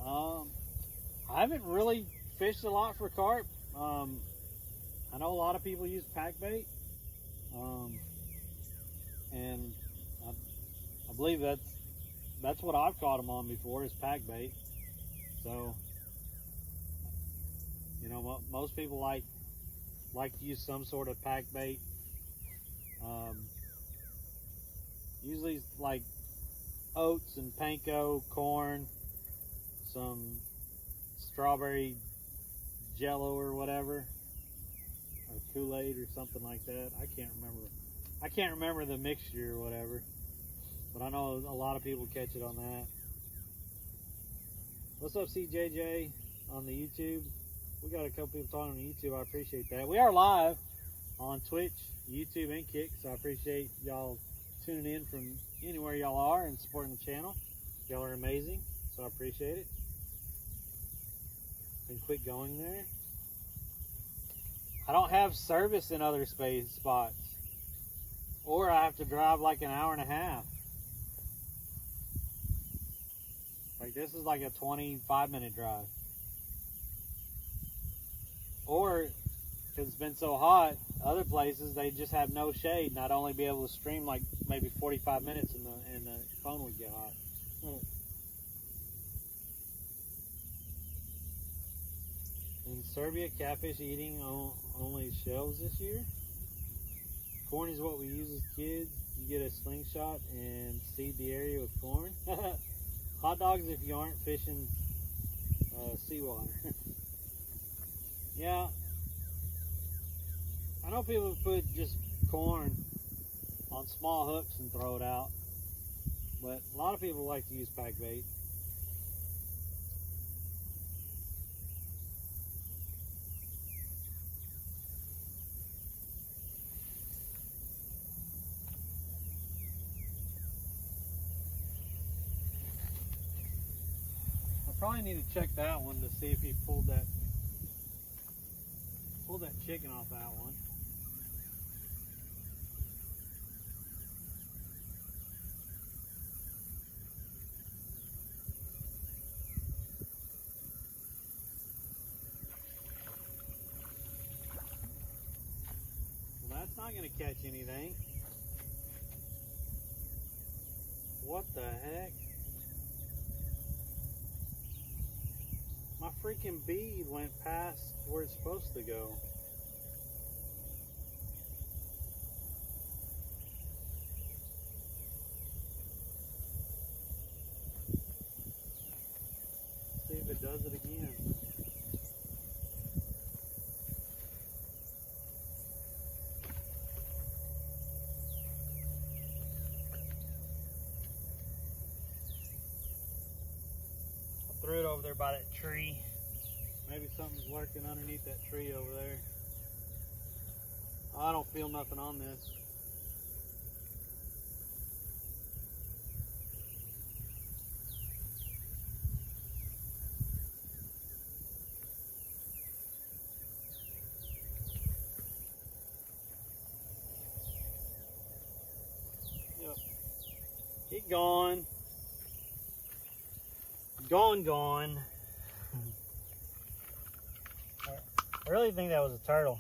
I haven't really fished a lot for carp. I know a lot of people use pack bait, and I believe that's what I've caught them on before, is pack bait. So, you know, most people like to use some sort of pack bait. Usually like oats and panko, corn, some strawberry jello or whatever, or Kool-Aid or something like that. I can't remember the mixture or whatever, but I know a lot of people catch it on that. What's up, CJJ on the YouTube? We got a couple people talking on the YouTube. I appreciate that. We are live. on Twitch, YouTube, and Kick. So I appreciate y'all tuning in from anywhere y'all are and supporting the channel. Y'all are amazing, so I appreciate it. And quit going there. I don't have service in other spots, or I have to drive like an hour and a half. Like this is like a 25-minute drive. Or, because it's been so hot, other places they just have no shade, and I'd only be able to stream like maybe 45 minutes, and the phone would get hot. In Serbia, catfish eating only shells this year. Corn is what we use as kids. You get a slingshot and seed the area with corn. Hot dogs if you aren't fishing seawater. Yeah, I know people put just corn on small hooks and throw it out, but a lot of people like to use pack bait. I probably need to check that one to see if he pulled that chicken off that one. Well, that's not going to catch anything. What the heck? My freaking bead went past where it's supposed to go. See if it does it again. I threw it over there by that tree. Maybe something's lurking underneath that tree over there. I don't feel nothing on this. Yep. Keep going. Gone. I really think that was a turtle.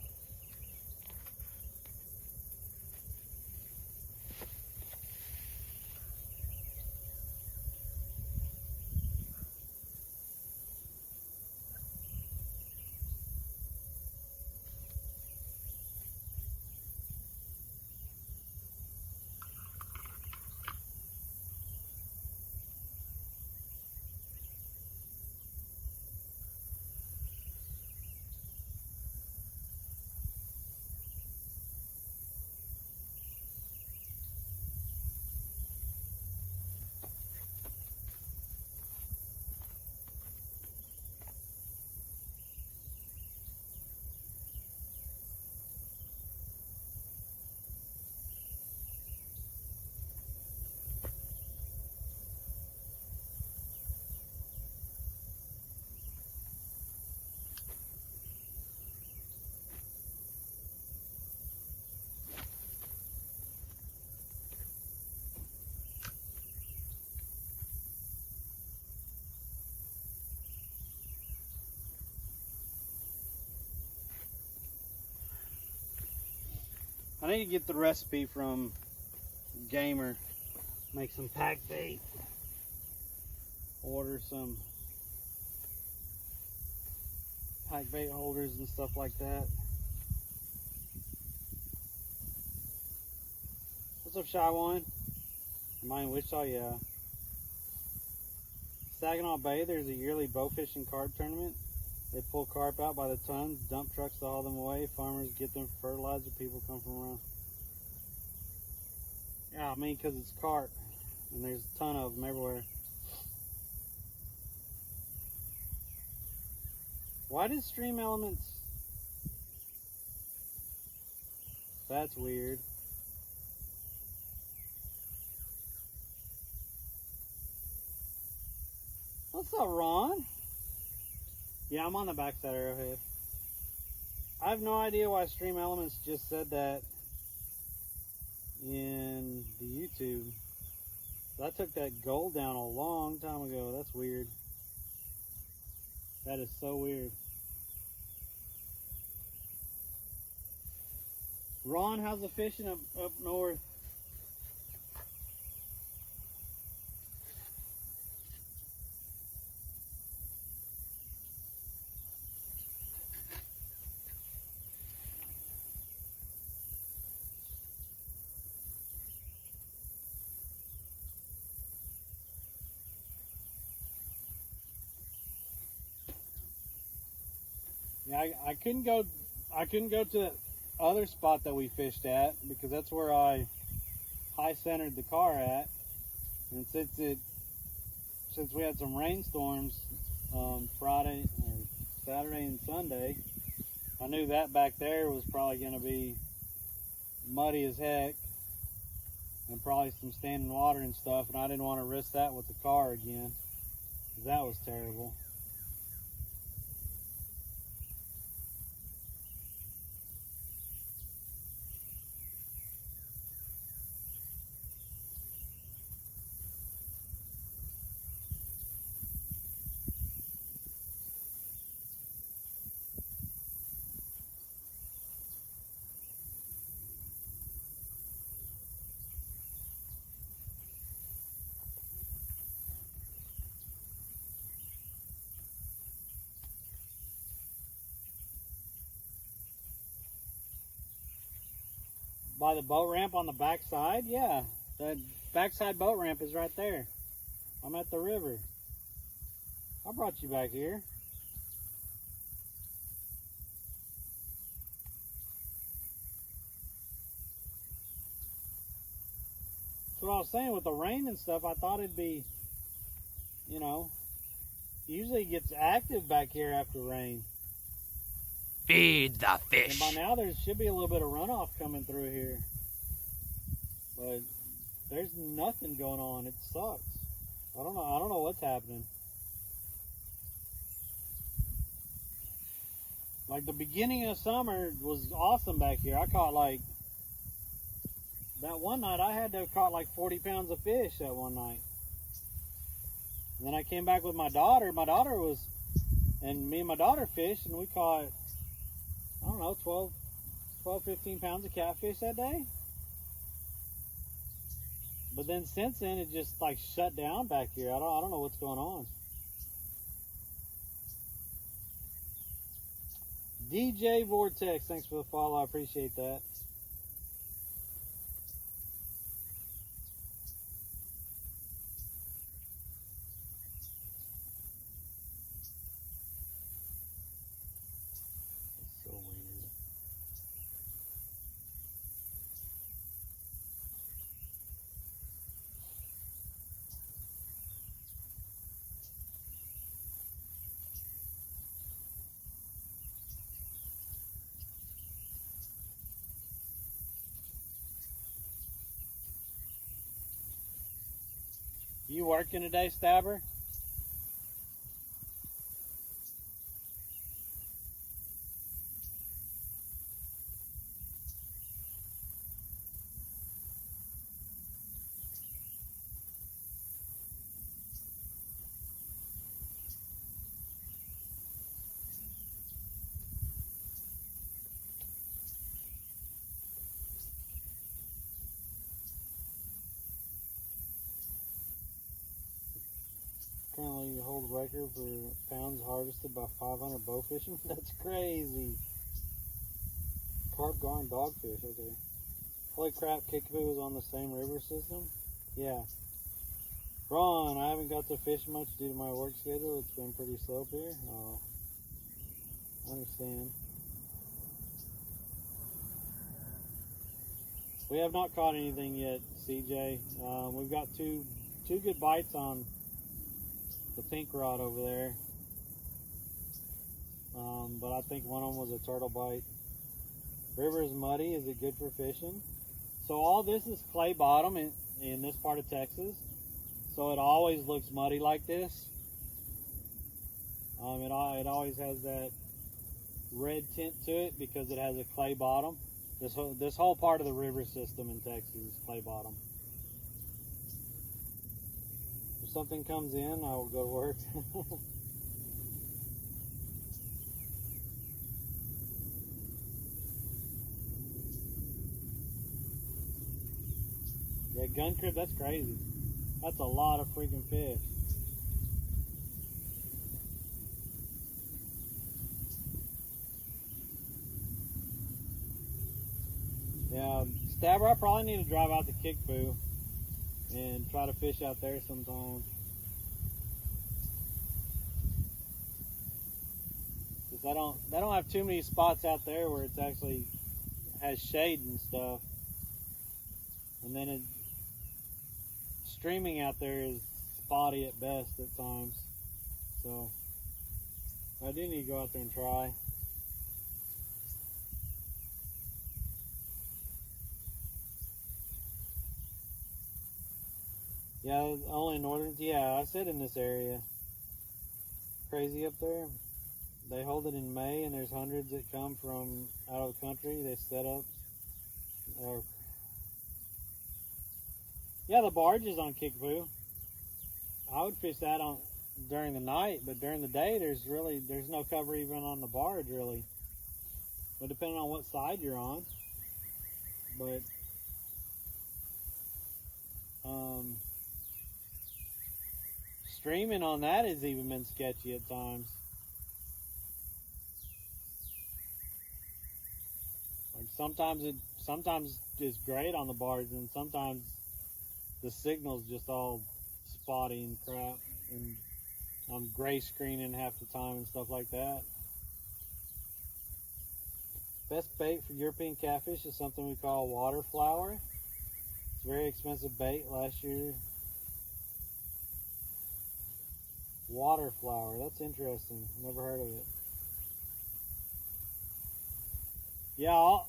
I need to get the recipe from Gamer. Make some pack bait. Order some pack bait holders and stuff like that. What's up, Shy One? Am I in Wichita? Yeah. Saginaw Bay, there's a yearly bow fishing carp tournament. They pull carp out by the tons, dump trucks to haul them away. Farmers get them for fertilizer. People come from around. Yeah, I mean, because it's carp, and there's a ton of them everywhere. Why did Stream Elements That's weird. What's up, Ron? Yeah, I'm on the backside arrowhead. I have no idea why Stream Elements just said that in the YouTube. I took that gold down a long time ago. That's weird. That is so weird. Ron, how's the fishing up north? Yeah, I couldn't go to the other spot that we fished at because that's where I high centered the car at. And since we had some rainstorms Friday or Saturday and Sunday, I knew that back there was probably going to be muddy as heck and probably some standing water and stuff, and I didn't want to risk that with the car again because that was terrible. By the boat ramp on the backside? Yeah, the backside boat ramp is right there. I'm at the river. I brought you back here. That's what I was saying with the rain and stuff. I thought it'd be, you know, usually it gets active back here after rain. Feed the fish. And by now there should be a little bit of runoff coming through here. But there's nothing going on. It sucks. I don't know what's happening. Like the beginning of summer was awesome back here. I caught like, that one night I had to have caught like 40 pounds of fish that one night. And then I came back with my daughter. And me and my daughter fished and we caught, I don't know, 12, 15 pounds of catfish that day. But then since then, it just like shut down back here. I don't know what's going on. DJ Vortex, thanks for the follow. I appreciate that. You working today, Stabber? Currently you hold record for pounds harvested by 500 bow fishing. That's crazy. Carp, gar, and dogfish. Okay. Holy crap, Kickapoo is on the same river system? Yeah. Ron, I haven't got to fish much due to my work schedule. It's been pretty slow up here. Oh, I understand. We have not caught anything yet, CJ. We've got two good bites on the pink rod over there, but I think one of them was a turtle bite. River is muddy. Is it good for fishing? So all this is clay bottom in this part of Texas. So it always looks muddy like this. It always has that red tint to it because it has a clay bottom. This whole part of the river system in Texas is clay bottom. If something comes in, I will go to work. Yeah, gun crib, that's crazy. That's a lot of freaking fish. Yeah, Stabber, I probably need to drive out to Kickapoo and try to fish out there sometime. Cause they don't have too many spots out there where it's actually has shade and stuff. And then streaming out there is spotty at best at times. So I do need to go out there and try. Yeah, only northern. Yeah, I said in this area. Crazy up there. They hold it in May, and there's hundreds that come from out of the country. They set up. Yeah, the barge is on Kickapoo. I would fish that on during the night, but during the day, there's no cover even on the barge really. But depending on what side you're on, but streaming on that has even been sketchy at times. Like sometimes it's great on the barge, and sometimes the signal's just all spotty and crap, and I'm gray screening half the time and stuff like that. Best bait for European catfish is something we call water flower. It's a very expensive bait last year. Water flower, that's interesting. Never heard of it. Yeah, all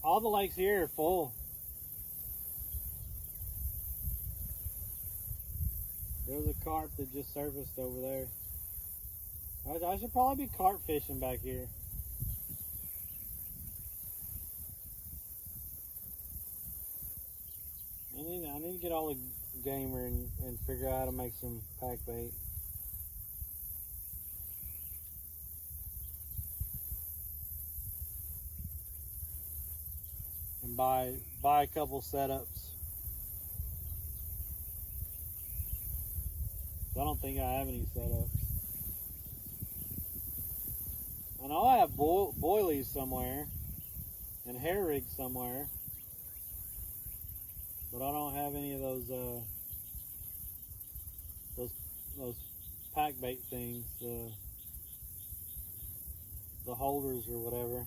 the lakes here are full. There was a carp that just surfaced over there. I should probably be carp fishing back here. I need to get all the gamer and figure out how to make some pack bait. And buy a couple setups. I don't think I have any setups. I know I have boilies somewhere and hair rigs somewhere, but I don't have any of those pack bait things, the holders or whatever.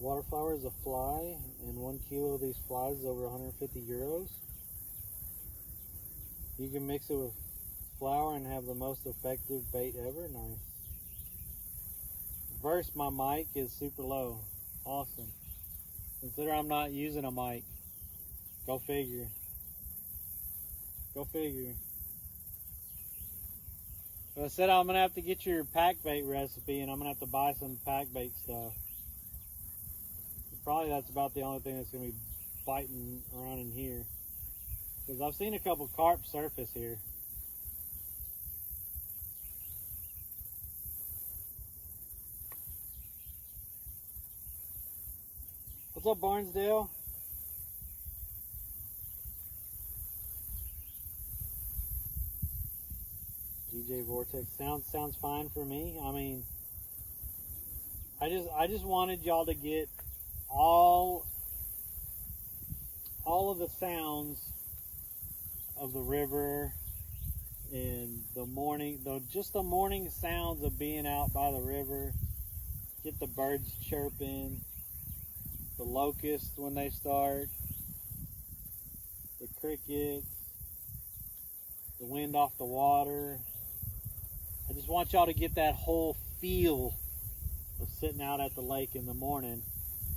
Waterflower is a fly, and 1 kilo of these flies is over 150 euros. You can mix it with flour and have the most effective bait ever. Nice. Verse, my mic is super low. Awesome. Consider I'm not using a mic. Go figure. Go figure. So I said I'm going to have to get your pack bait recipe, and I'm going to have to buy some pack bait stuff. Probably that's about the only thing that's going to be biting around in here. Because I've seen a couple carp surface here. What's up, Barnesdale? DJ Vortex sounds fine for me. I mean, I just wanted y'all to get all of the sounds of the river and the morning, just the morning sounds of being out by the river. Get the birds chirping, the locusts when they start, the crickets, the wind off the water. I just want y'all to get that whole feel of sitting out at the lake in the morning.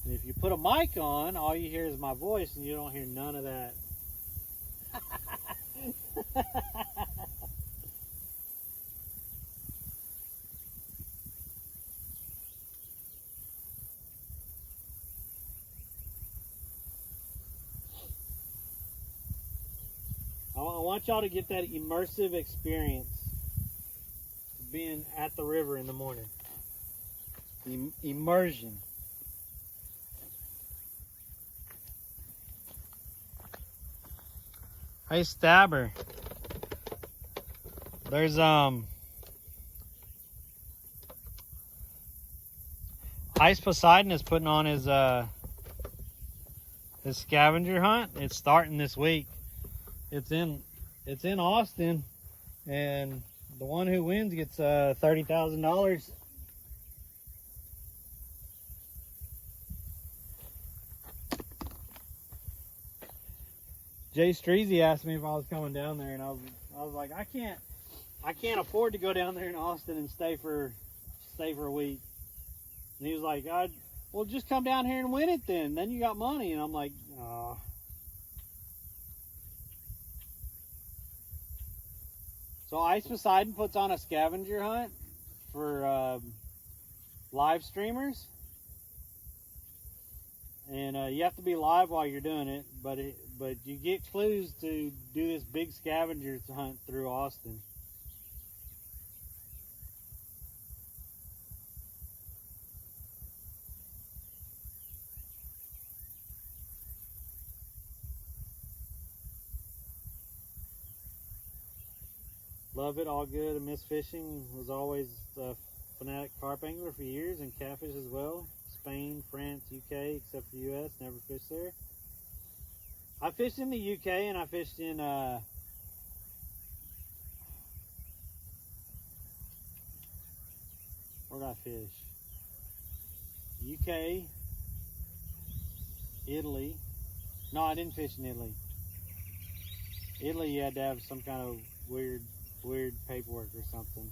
And if you put a mic on, all you hear is my voice and you don't hear none of that. I want y'all to get that immersive experience of being at the river in the morning. Immersion. Hey, Stabber. There's Ice Poseidon is putting on his scavenger hunt. It's starting this week. It's in Austin, and the one who wins gets $30,000. Jay Streezy asked me if I was coming down there, and I was like, I can't afford to go down there in Austin and stay for a week. And he was like, well, just come down here and win it then. Then you got money. And I'm like, oh. So Ice Poseidon puts on a scavenger hunt for live streamers. And you have to be live while you're doing it, but you get clues to do this big scavenger hunt through Austin. Love it, all good. I miss fishing. Was always a fanatic carp angler for years, and catfish as well. Spain, France, UK, except for the US, never fished there. I fished in the UK, and I fished in where did I fish? UK, Italy. No, I didn't fish in Italy. Italy, you had to have some kind of weird paperwork or something.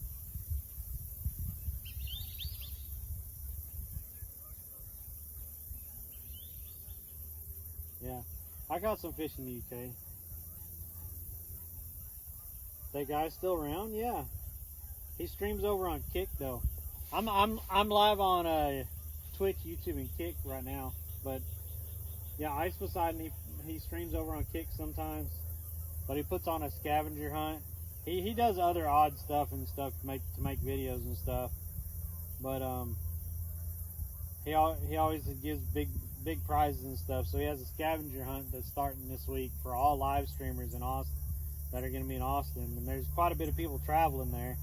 Yeah, I got some fish in the UK. That guy's still around? Yeah, he streams over on Kick though. I'm live on Twitch, YouTube, and Kick right now. But yeah, Ice Poseidon, he streams over on Kick sometimes. But he puts on a scavenger hunt. He does other odd stuff and stuff to make videos and stuff. But he always gives big prizes and stuff. So he has a scavenger hunt that's starting this week for all live streamers in Austin that are going to be in Austin. And there's quite a bit of people traveling there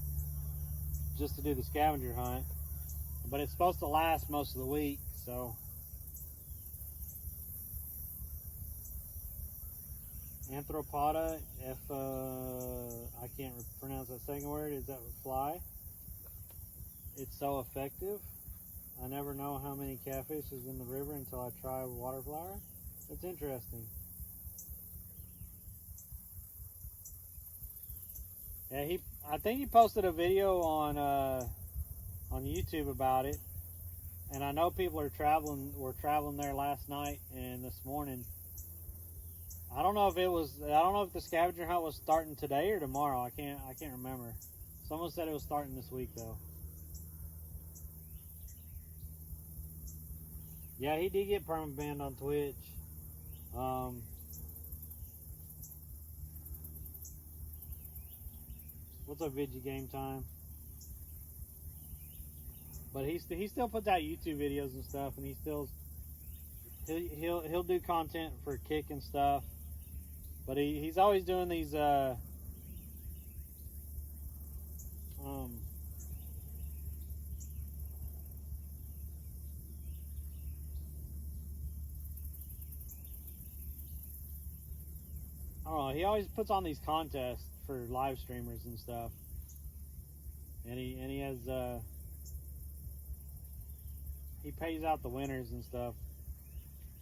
just to do the scavenger hunt. But it's supposed to last most of the week, so. Arthropoda, I can't pronounce that second word. Is that fly? It's so effective. I never know how many catfish is in the river until I try water flower. It's interesting. Yeah, I think he posted a video on YouTube about it, and I know people were traveling there last night and this morning. I don't know if the scavenger hunt was starting today or tomorrow. I can't remember. Someone said it was starting this week though. Yeah, he did get permanent banned on Twitch. What's up, Vigi Game Time? But he still puts out YouTube videos and stuff, and he still he'll do content for Kick and stuff, but he's always doing these I don't know. He always puts on these contests for live streamers and stuff, and he has he pays out the winners and stuff.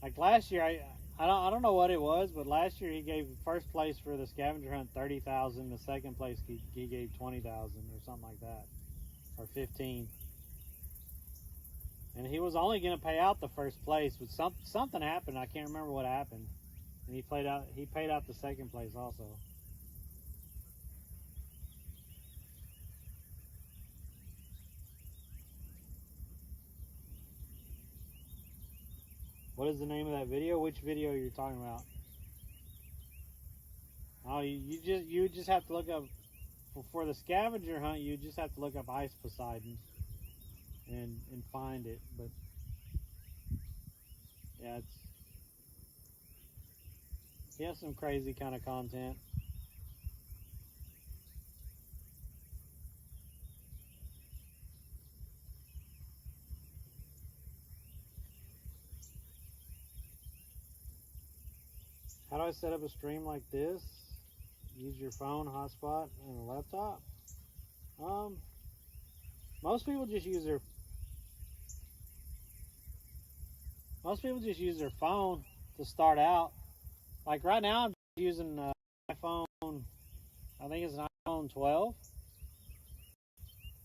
Like last year, I don't know what it was, but last year he gave first place for the scavenger hunt 30,000. The second place he gave 20,000 or something like that, or 15. And he was only going to pay out the first place, but something happened. I can't remember what happened. And he paid out the second place also. What is the name of that video? Which video are you talking about? Oh, you just have to look up for the scavenger hunt. You just have to look up Ice Poseidon and find it. But yeah, he has some crazy kind of content. How do I set up a stream like this? Use your phone, hotspot, and a laptop. Most people just use their phone to start out. Like right now, I'm using iPhone. I think it's an iPhone 12.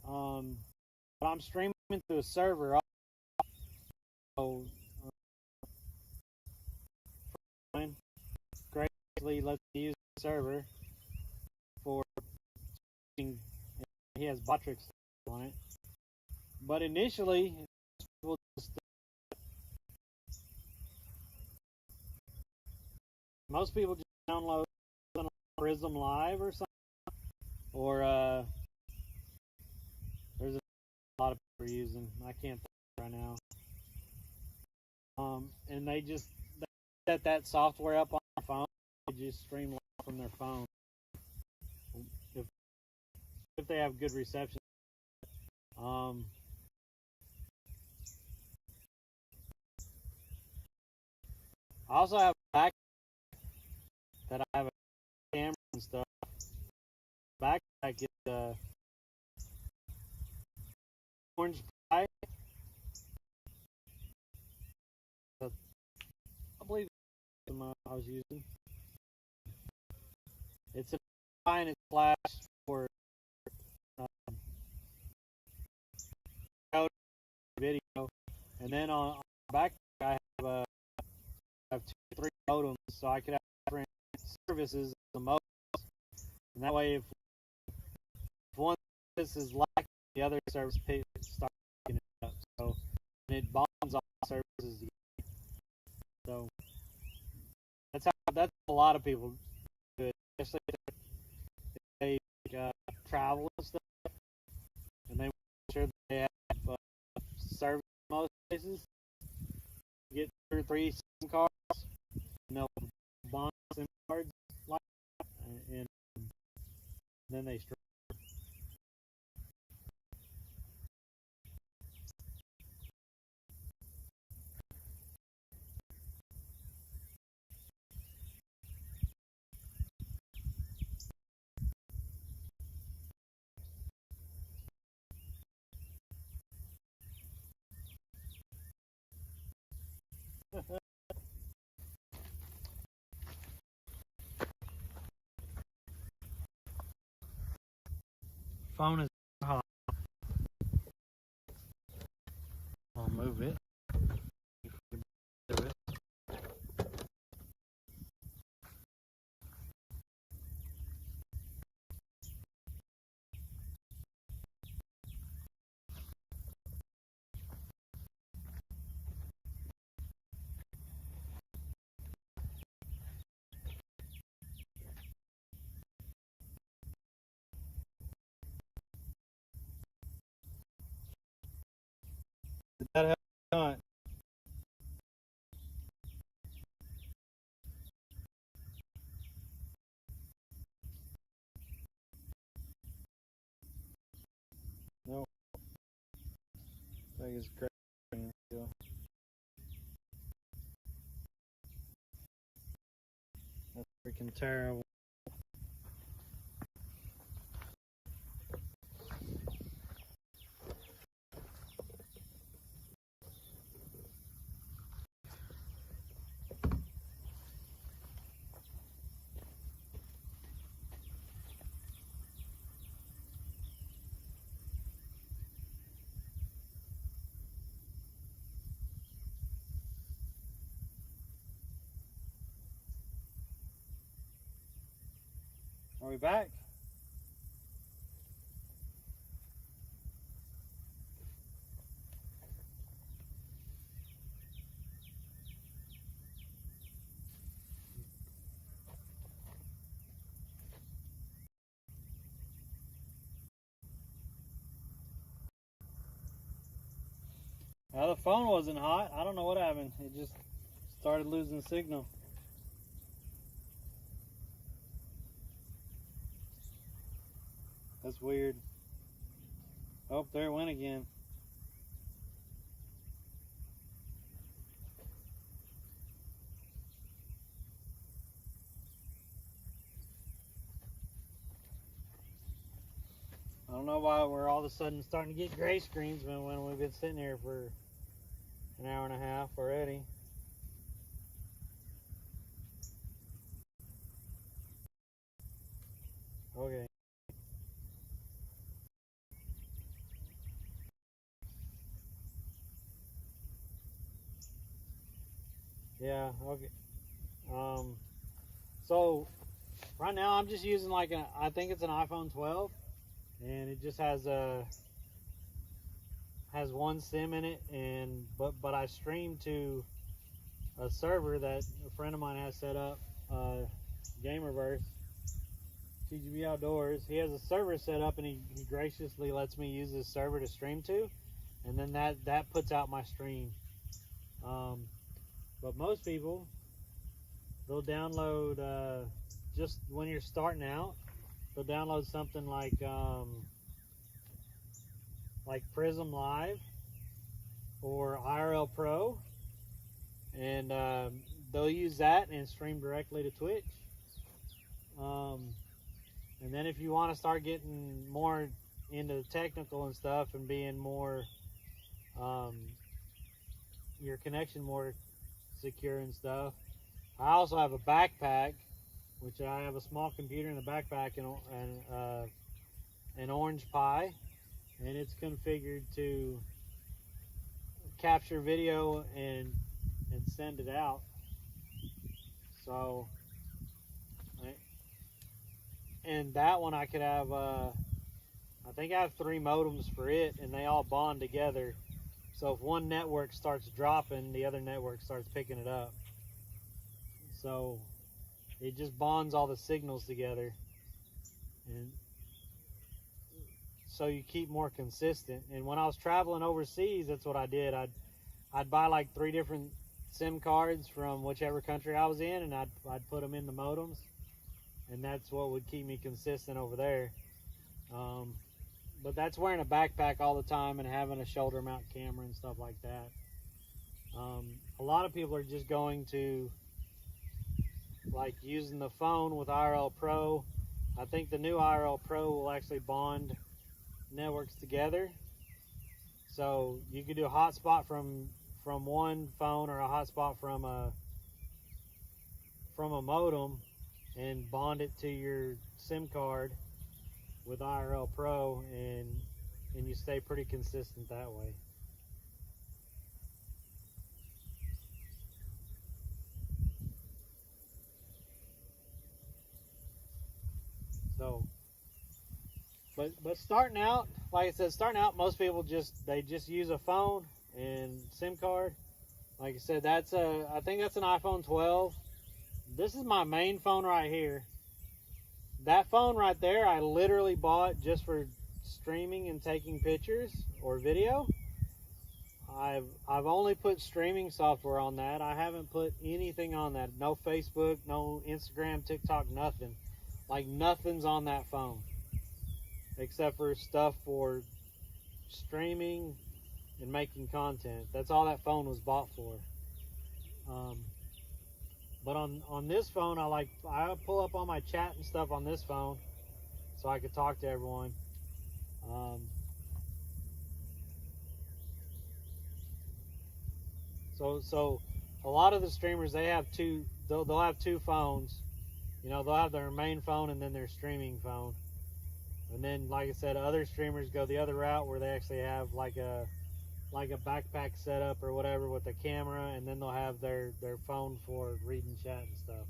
But I'm streaming through a server. So, greatly lets me use the server for. He has Botrix on it. But initially, we'll just, most people just download Prism Live or something, or there's a lot of people using. I can't think right now. And they set that software up on their phone. They just stream live from their phone. If they have good reception. I also have a backpack that I have a camera and stuff. Backpack is orange pie. I believe it's the I was using. It's a pie and it's flash for video, and then on the back I have 2 or 3 modems, so I could have different services the most, and that way if one service is lacking, the other service starts picking it up, so and it bonds all services together. So that's a lot of people do it, especially if they travel and stuff, and they make sure that they have service in most places. Get 2 or 3 SIM cards, and they'll bond SIM cards like that, and then they stream. Phone is hot. I'll move it. Did that help? Like it's great. Still. That's freaking terrible. Are we back? Well, the phone wasn't hot. I don't know what happened. It just started losing signal. That's weird. Oh, there it went again. I don't know why we're all of a sudden starting to get gray screens when we've been sitting here for an hour and a half already. Okay. Yeah, okay. So right now I'm just using like I think it's an iPhone 12, and it just has one SIM in it, and but I stream to a server that a friend of mine has set up, Gamerverse, TGB Outdoors. He has a server set up, and he graciously lets me use this server to stream to, and then that puts out my stream. But most people, they'll download, just when you're starting out, they'll download something like Prism Live or IRL Pro, and they'll use that and stream directly to Twitch. And then if you want to start getting more into the technical and stuff and being more, your connection more secure and stuff, I also have a backpack, which I have a small computer in the backpack and an Orange Pi, and it's configured to capture video and send it out. So, and that one I could have, I think I have 3 modems for it, and they all bond together. So if one network starts dropping, the other network starts picking it up. So it just bonds all the signals together, and so you keep more consistent. And when I was traveling overseas, that's what I did. I'd buy like 3 different SIM cards from whichever country I was in, and I'd put them in the modems, and that's what would keep me consistent over there. But that's wearing a backpack all the time and having a shoulder mount camera and stuff like that. A lot of people are just going to like using the phone with IRL Pro. I think the new IRL Pro will actually bond networks together. So you could do a hotspot from one phone, or a hotspot from a modem, and bond it to your SIM card with IRL Pro, and you stay pretty consistent that way. So, but starting out, like I said, most people just use a phone and SIM card. Like I said, I think that's an iPhone 12. This is my main phone right here. That phone right there, I literally bought just for streaming and taking pictures or video. I've only put streaming software on that. I haven't put anything on that. No Facebook, no Instagram, TikTok, nothing. Like nothing's on that phone, except for stuff for streaming and making content. That's all that phone was bought for. But on this phone, I pull up all my chat and stuff on this phone, so I could talk to everyone. So a lot of the streamers, they have two. They'll have two phones. You know, they'll have their main phone and then their streaming phone. And then, like I said, other streamers go the other route where they actually have like a backpack setup or whatever with a camera, and then they'll have their phone for reading chat and stuff.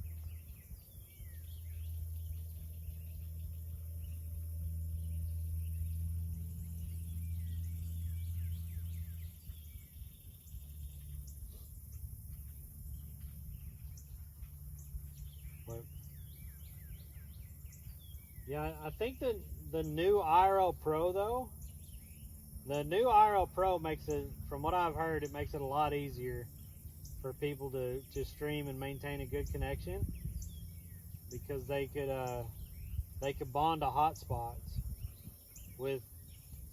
But yeah, I think the new IRL Pro though, the new IRL Pro makes it, from what I've heard, it makes it a lot easier for people to stream and maintain a good connection, because they could bond to hotspots with,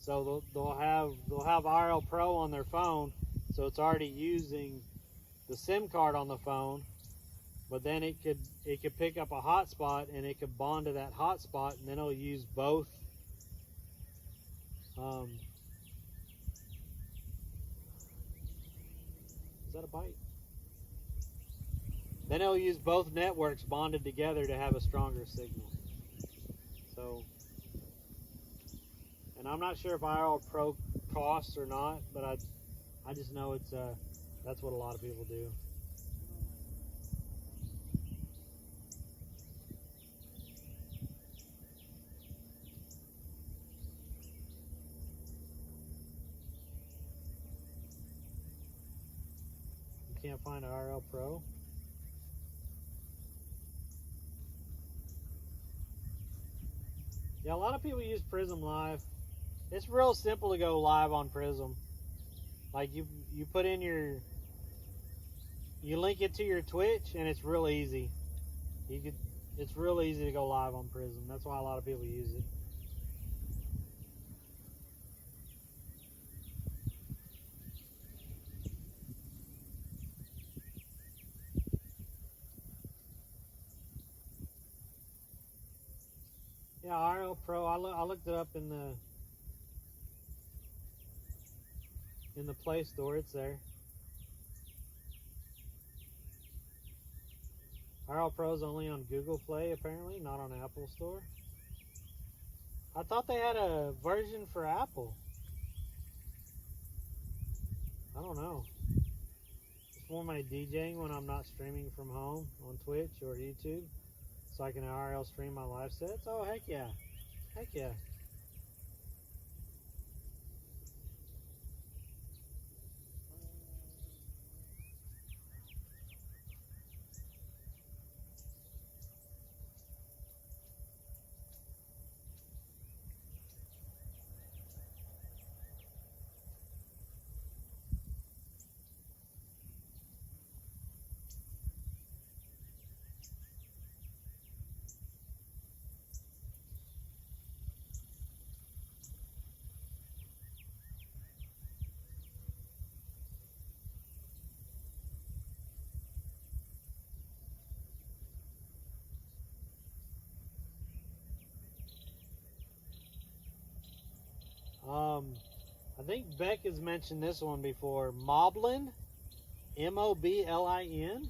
so they'll have IRL Pro on their phone, so it's already using the SIM card on the phone, but then it could pick up a hotspot and it could bond to that hotspot, and then it'll use both. Is that a bite? Then it'll use both networks bonded together to have a stronger signal. So, and I'm not sure if IRL Pro costs or not, but I just know it's that's what a lot of people do. You can't find IRL Pro? Yeah, a lot of people use Prism Live. It's real simple to go live on Prism. Like you put in you link it to your Twitch, and it's real easy. It's real easy to go live on Prism. That's why a lot of people use it. Yeah, IRL Pro. I looked it up in the Play Store. It's there. IRL Pro is only on Google Play, apparently, not on Apple Store. I thought they had a version for Apple. I don't know. It's for my DJing when I'm not streaming from home on Twitch or YouTube, so I can IRL stream my live sets. Oh, heck yeah. Heck yeah. I think Beck has mentioned this one before. Moblin, Moblin.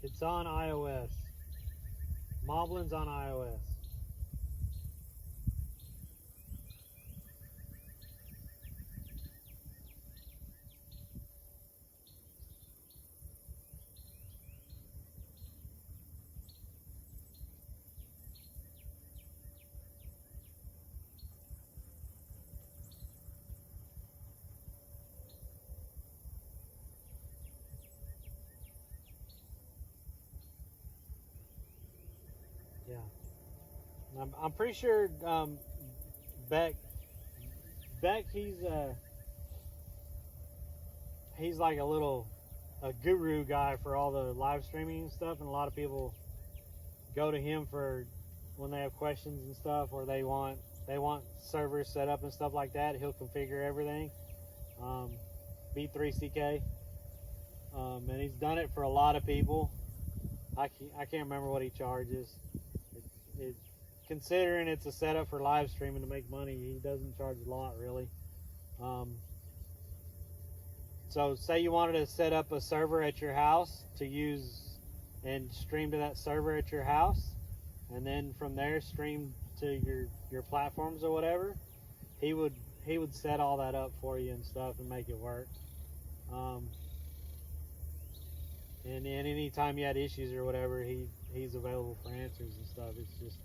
It's on iOS. Moblin's on iOS. Yeah. I'm pretty sure Beck, he's like a guru guy for all the live streaming and stuff, and a lot of people go to him for when they have questions and stuff, or they want servers set up and stuff like that. He'll configure everything. B3CK, and he's done it for a lot of people. I can't remember what he charges. Considering it's a setup for live streaming to make money, he doesn't charge a lot really. So say you wanted to set up a server at your house to use and stream to that server at your house, and then from there stream to your platforms or whatever. He would set all that up for you and stuff and make it work. And any time you had issues or whatever, he's available for answers and stuff. It's just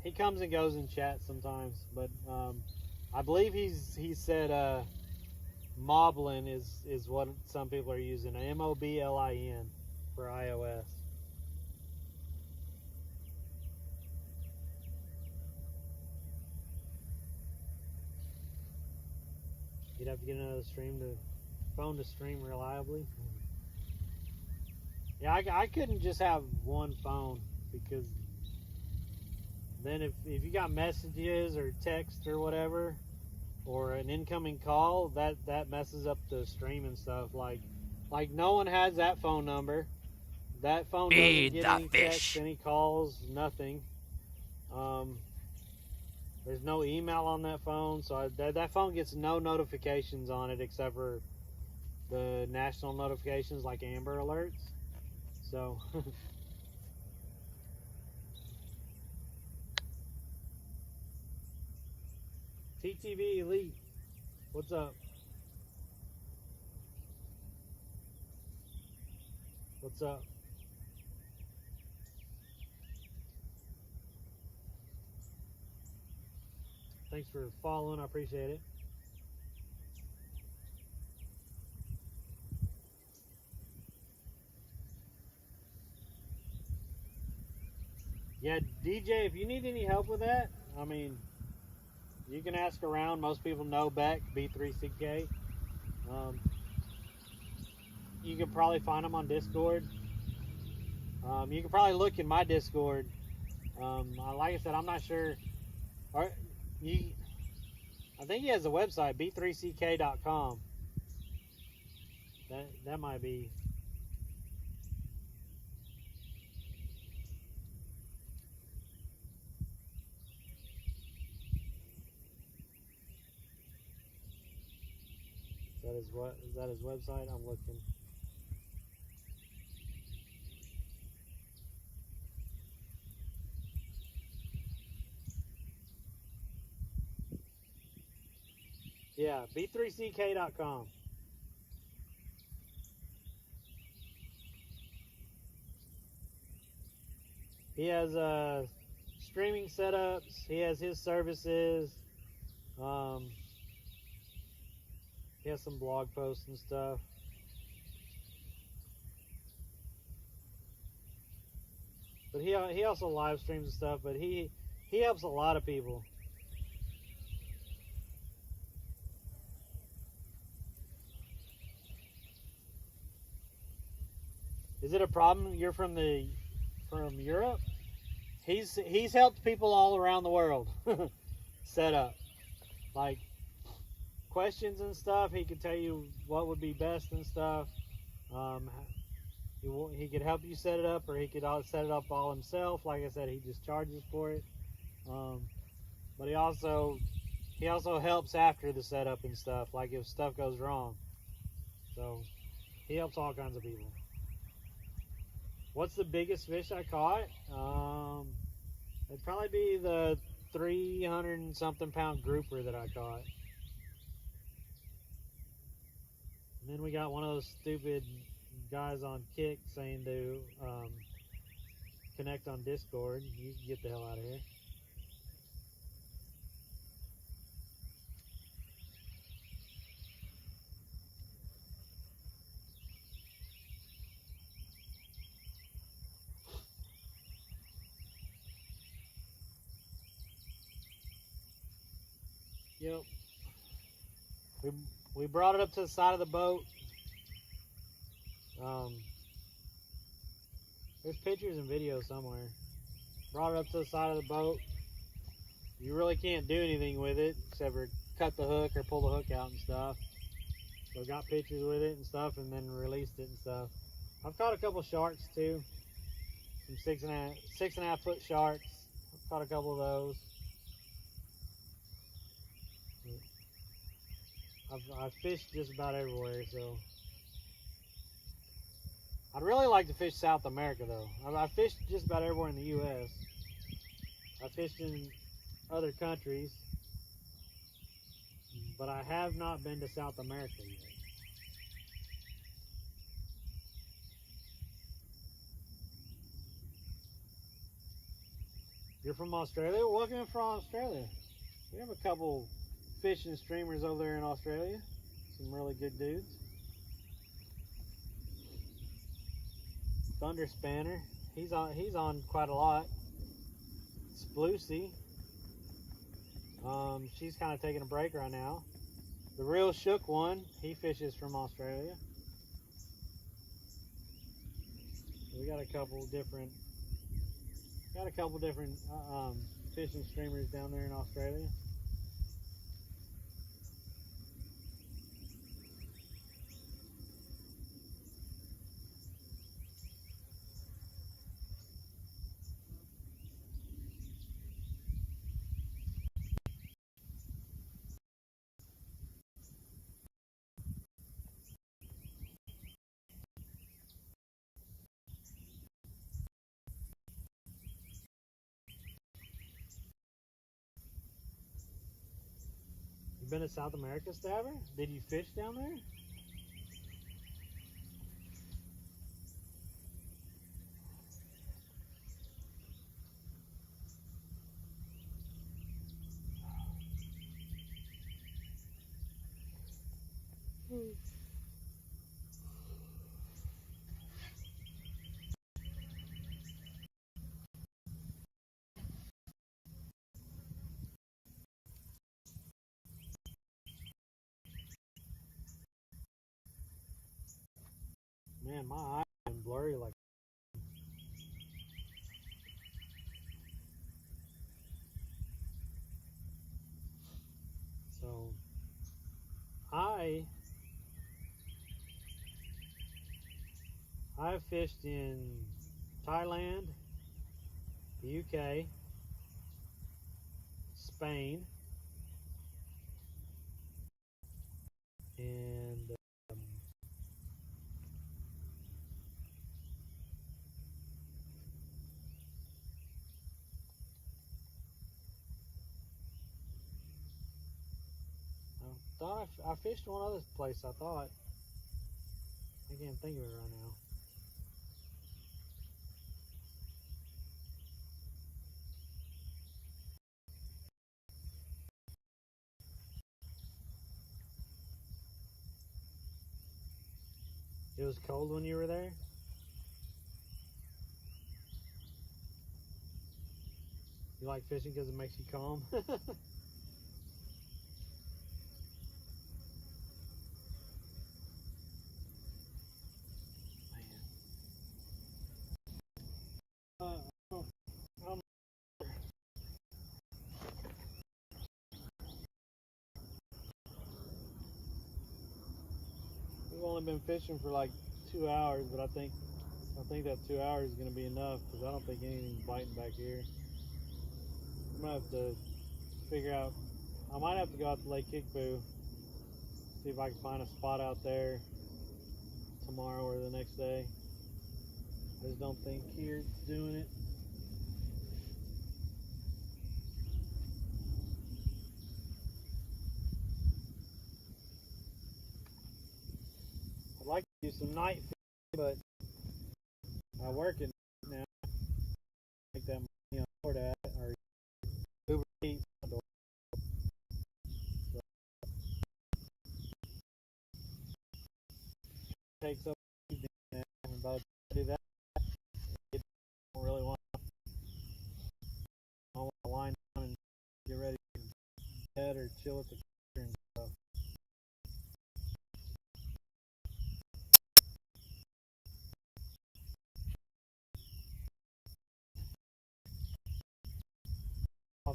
he comes and goes in chat sometimes, but I believe he said Moblin is what some people are using, Moblin for iOS. You'd have to get another phone to stream reliably. Yeah, I couldn't just have one phone, because then if you got messages or text or whatever, or an incoming call, that messes up the stream and stuff. Like no one has that phone number. That phone doesn't get any texts, any calls, nothing. There's no email on that phone, so that phone gets no notifications on it except for the national notifications like Amber Alerts. So TTV Elite, what's up? What's up? Thanks for following, I appreciate it. Yeah, DJ, if you need any help with that, I mean, you can ask around. Most people know Beck, B3CK. You can probably find them on Discord. You can probably look in my Discord. Like I said, I'm not sure. I think he has a website, b3ck.com. That might be. Is that his website? I'm looking. Yeah, b3ck.com. He has streaming setups. He has his services. He has some blog posts and stuff. But he also live streams and stuff. But he helps a lot of people. Is it a problem? You're from Europe? He's helped people all around the world set up, like questions and stuff. He could tell you what would be best and stuff. He could help you set it up, or he could set it up all himself. Like I said, he just charges for it. But he also helps after the setup and stuff, like if stuff goes wrong. So he helps all kinds of people. What's the biggest fish I caught? It'd probably be the 300 and something pound grouper that I caught. And then we got one of those stupid guys on Kick saying to connect on Discord. You can get the hell out of here. Yep. We brought it up to the side of the boat. There's pictures and videos somewhere. Brought it up to the side of the boat. You really can't do anything with it except for cut the hook or pull the hook out and stuff. So got pictures with it and stuff, and then released it and stuff. I've caught a couple sharks too. Some 6.5 foot sharks. I've caught a couple of those. I've fished just about everywhere, so. I'd really like to fish South America though. I've fished just about everywhere in the U.S. I fished in other countries, but I have not been to South America yet. You're from Australia? Welcome from Australia. We have a couple fishing streamers over there in Australia. Some really good dudes. Thunder Spanner. He's on quite a lot. Sploosy. She's kind of taking a break right now. The Real Shook One, he fishes from Australia. We got a couple different fishing streamers down there in Australia. You been to South America, Stabber? Did you fish down there? Man, my eyes are blurry like. So, I've fished in Thailand, the UK, Spain, and I fished one other place. I thought I can't think of it right now. It was cold when you were there? You like fishing because it makes you calm? We've only been fishing for like 2 hours, but I think that 2 hours is going to be enough because I don't think anything's biting back here. I'm going to have to figure out, I might have to go out to Lake Kickapoo, see if I can find a spot out there tomorrow or the next day. I just don't think here's doing it. I'd like to do some night fishing, but I work it now. Make that money on DoorDash or Uber Eats. So it takes up the evening now, and by the time I do that, I don't really want. I want to wind down and get ready for bed or chill at the computer and stuff.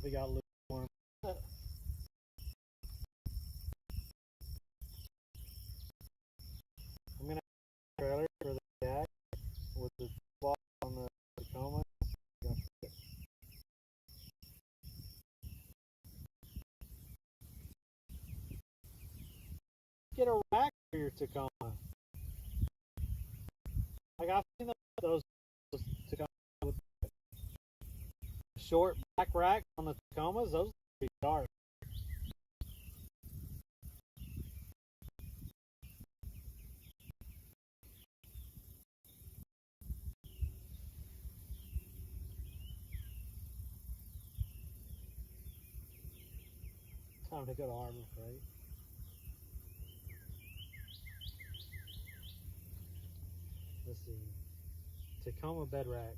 he got loose for him. I'm gonna have a trailer for the jack with the ball on the Tacoma. Get a rack for your Tacoma. Like I've seen those Tacoma with short black rack on the Tacomas. Those are pretty sharp. Time to go to Harbor Freight. Let's see. Tacoma bed rack.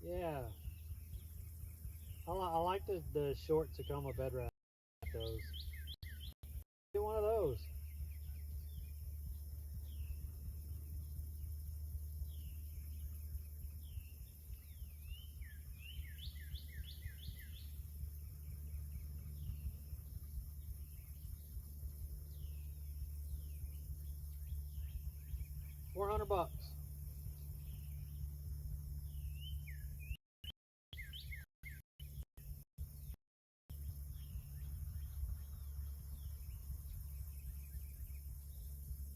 Yeah. I like the short Tacoma bed rack. Those. Get one of those. $400.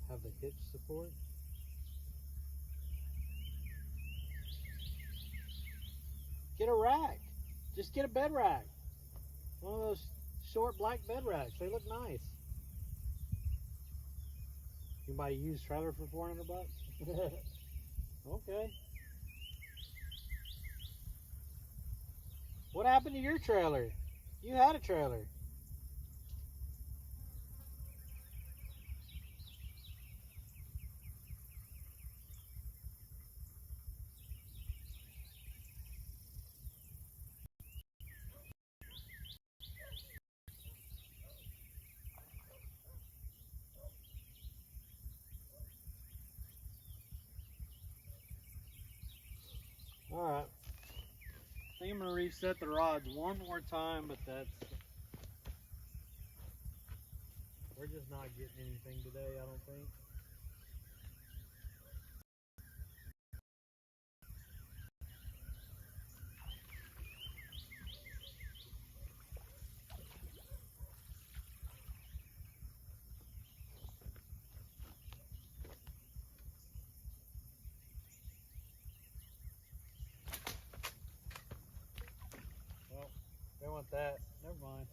Have the hitch support. Get a rack. Just get a bed rack. One of those short black bed racks. They look nice. You buy a used trailer for $400? Okay. What happened to your trailer? You had a trailer. Alright. I think I'm going to reset the rods one more time, but we're just not getting anything today, I don't think. Well, they want that. Never mind.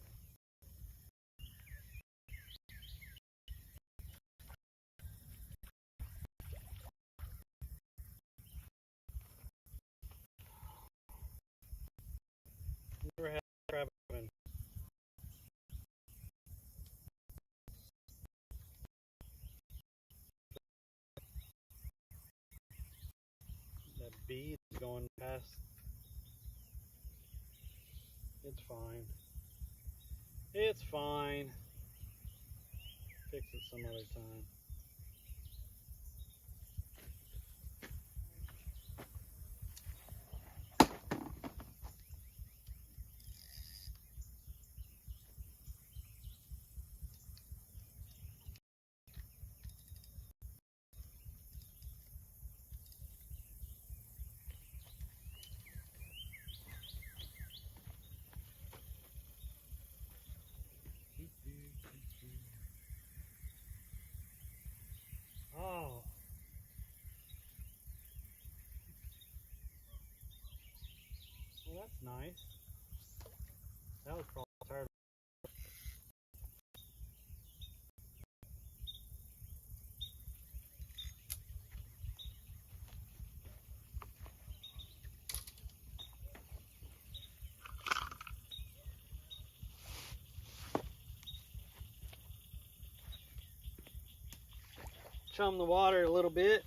Never had crab oven. That bead is going past. It's fine. It's fine. Fix it some other time. Oh. Well, that's nice. That was probably tired. Chum the water a little bit.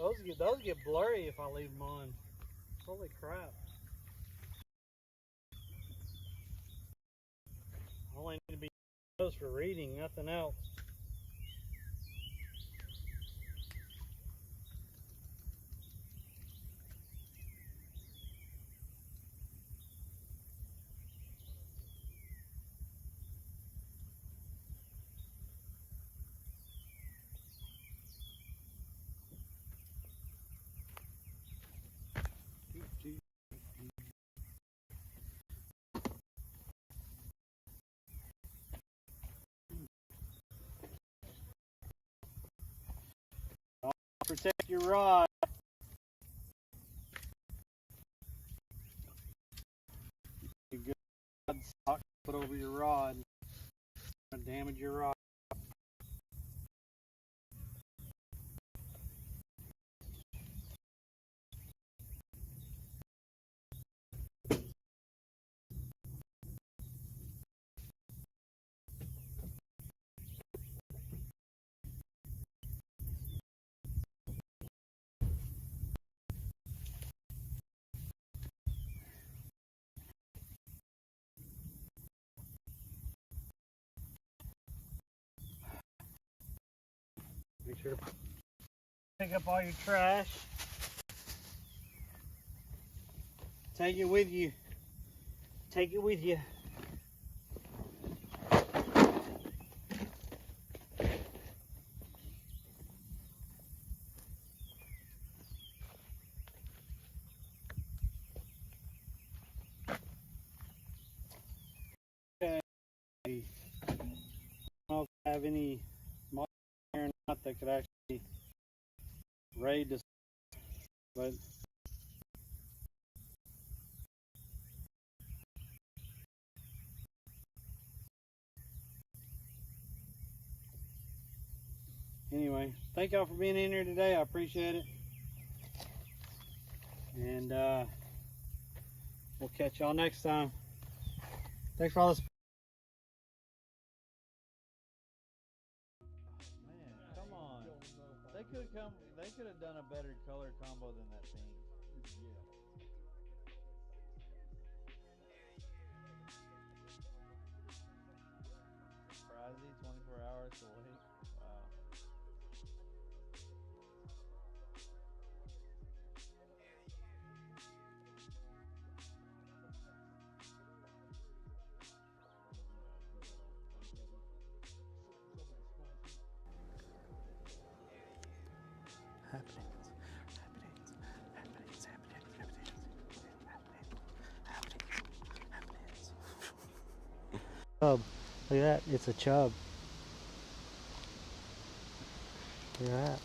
Those get blurry if I leave them on. Holy crap. Only need to be those for reading, nothing else. Protect your rod. A good rod sock put over your rod. Don't damage your rod. Make sure to pick up all your trash. Take it with you. Take it with you. Okay. I don't know if I have any moss here or not that could actually raid this, but anyway, thank y'all for being in here today. I appreciate it. And we'll catch y'all next time. Thanks for all this. Man, come on. They could have done a better color combo than that thing. Pricey, 24 hours to wait. Wow. Chub. Look at that. It's a chub. Look at that.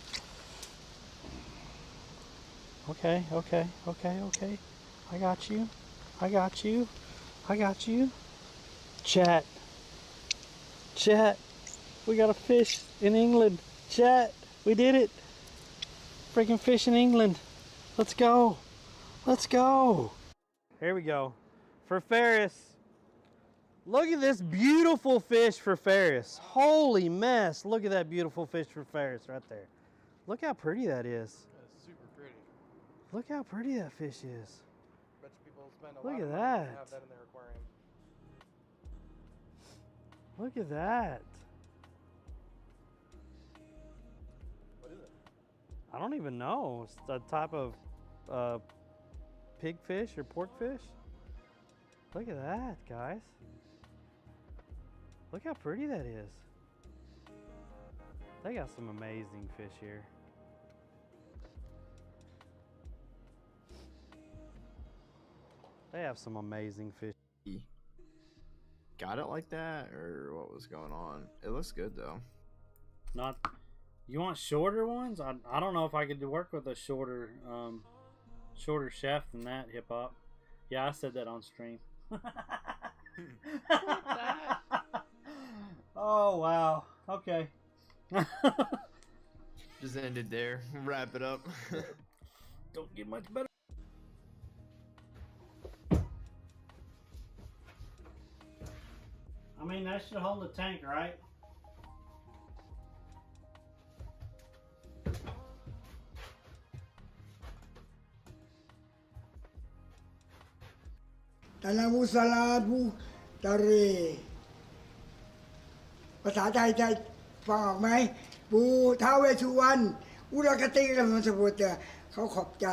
Okay. I got you. Chat. We got a fish in England. Chat. We did it. Freaking fish in England. Let's go. Here we go. For Ferris. Look at this beautiful fish for Ferris. Holy mess. Look at that beautiful fish for Ferris right there. Look how pretty that is. That's super pretty. Look how pretty that fish is. Bet you people spend a Look lot at of money that. to have that in their aquarium. Look at that. What is it? I don't even know. It's a type of pigfish or porkfish. Look at that, guys. Look how pretty that is. They got some amazing fish here. They have some amazing fish. Got it like that, or what was going on? It looks good though. Not. You want shorter ones? I don't know if I could work with a shorter shaft than that, hip hop. Yeah, I said that on stream. Oh wow. Okay. Just ended there. Wrap it up. Don't get much better. I mean, that should hold the tank, right? ตานาบูสลาบูตาเรภาษาไทยจะฟังออกไหมบูท้าวเวสสุวรรณอุรกติกรรมสมุทรเขาขอบใจ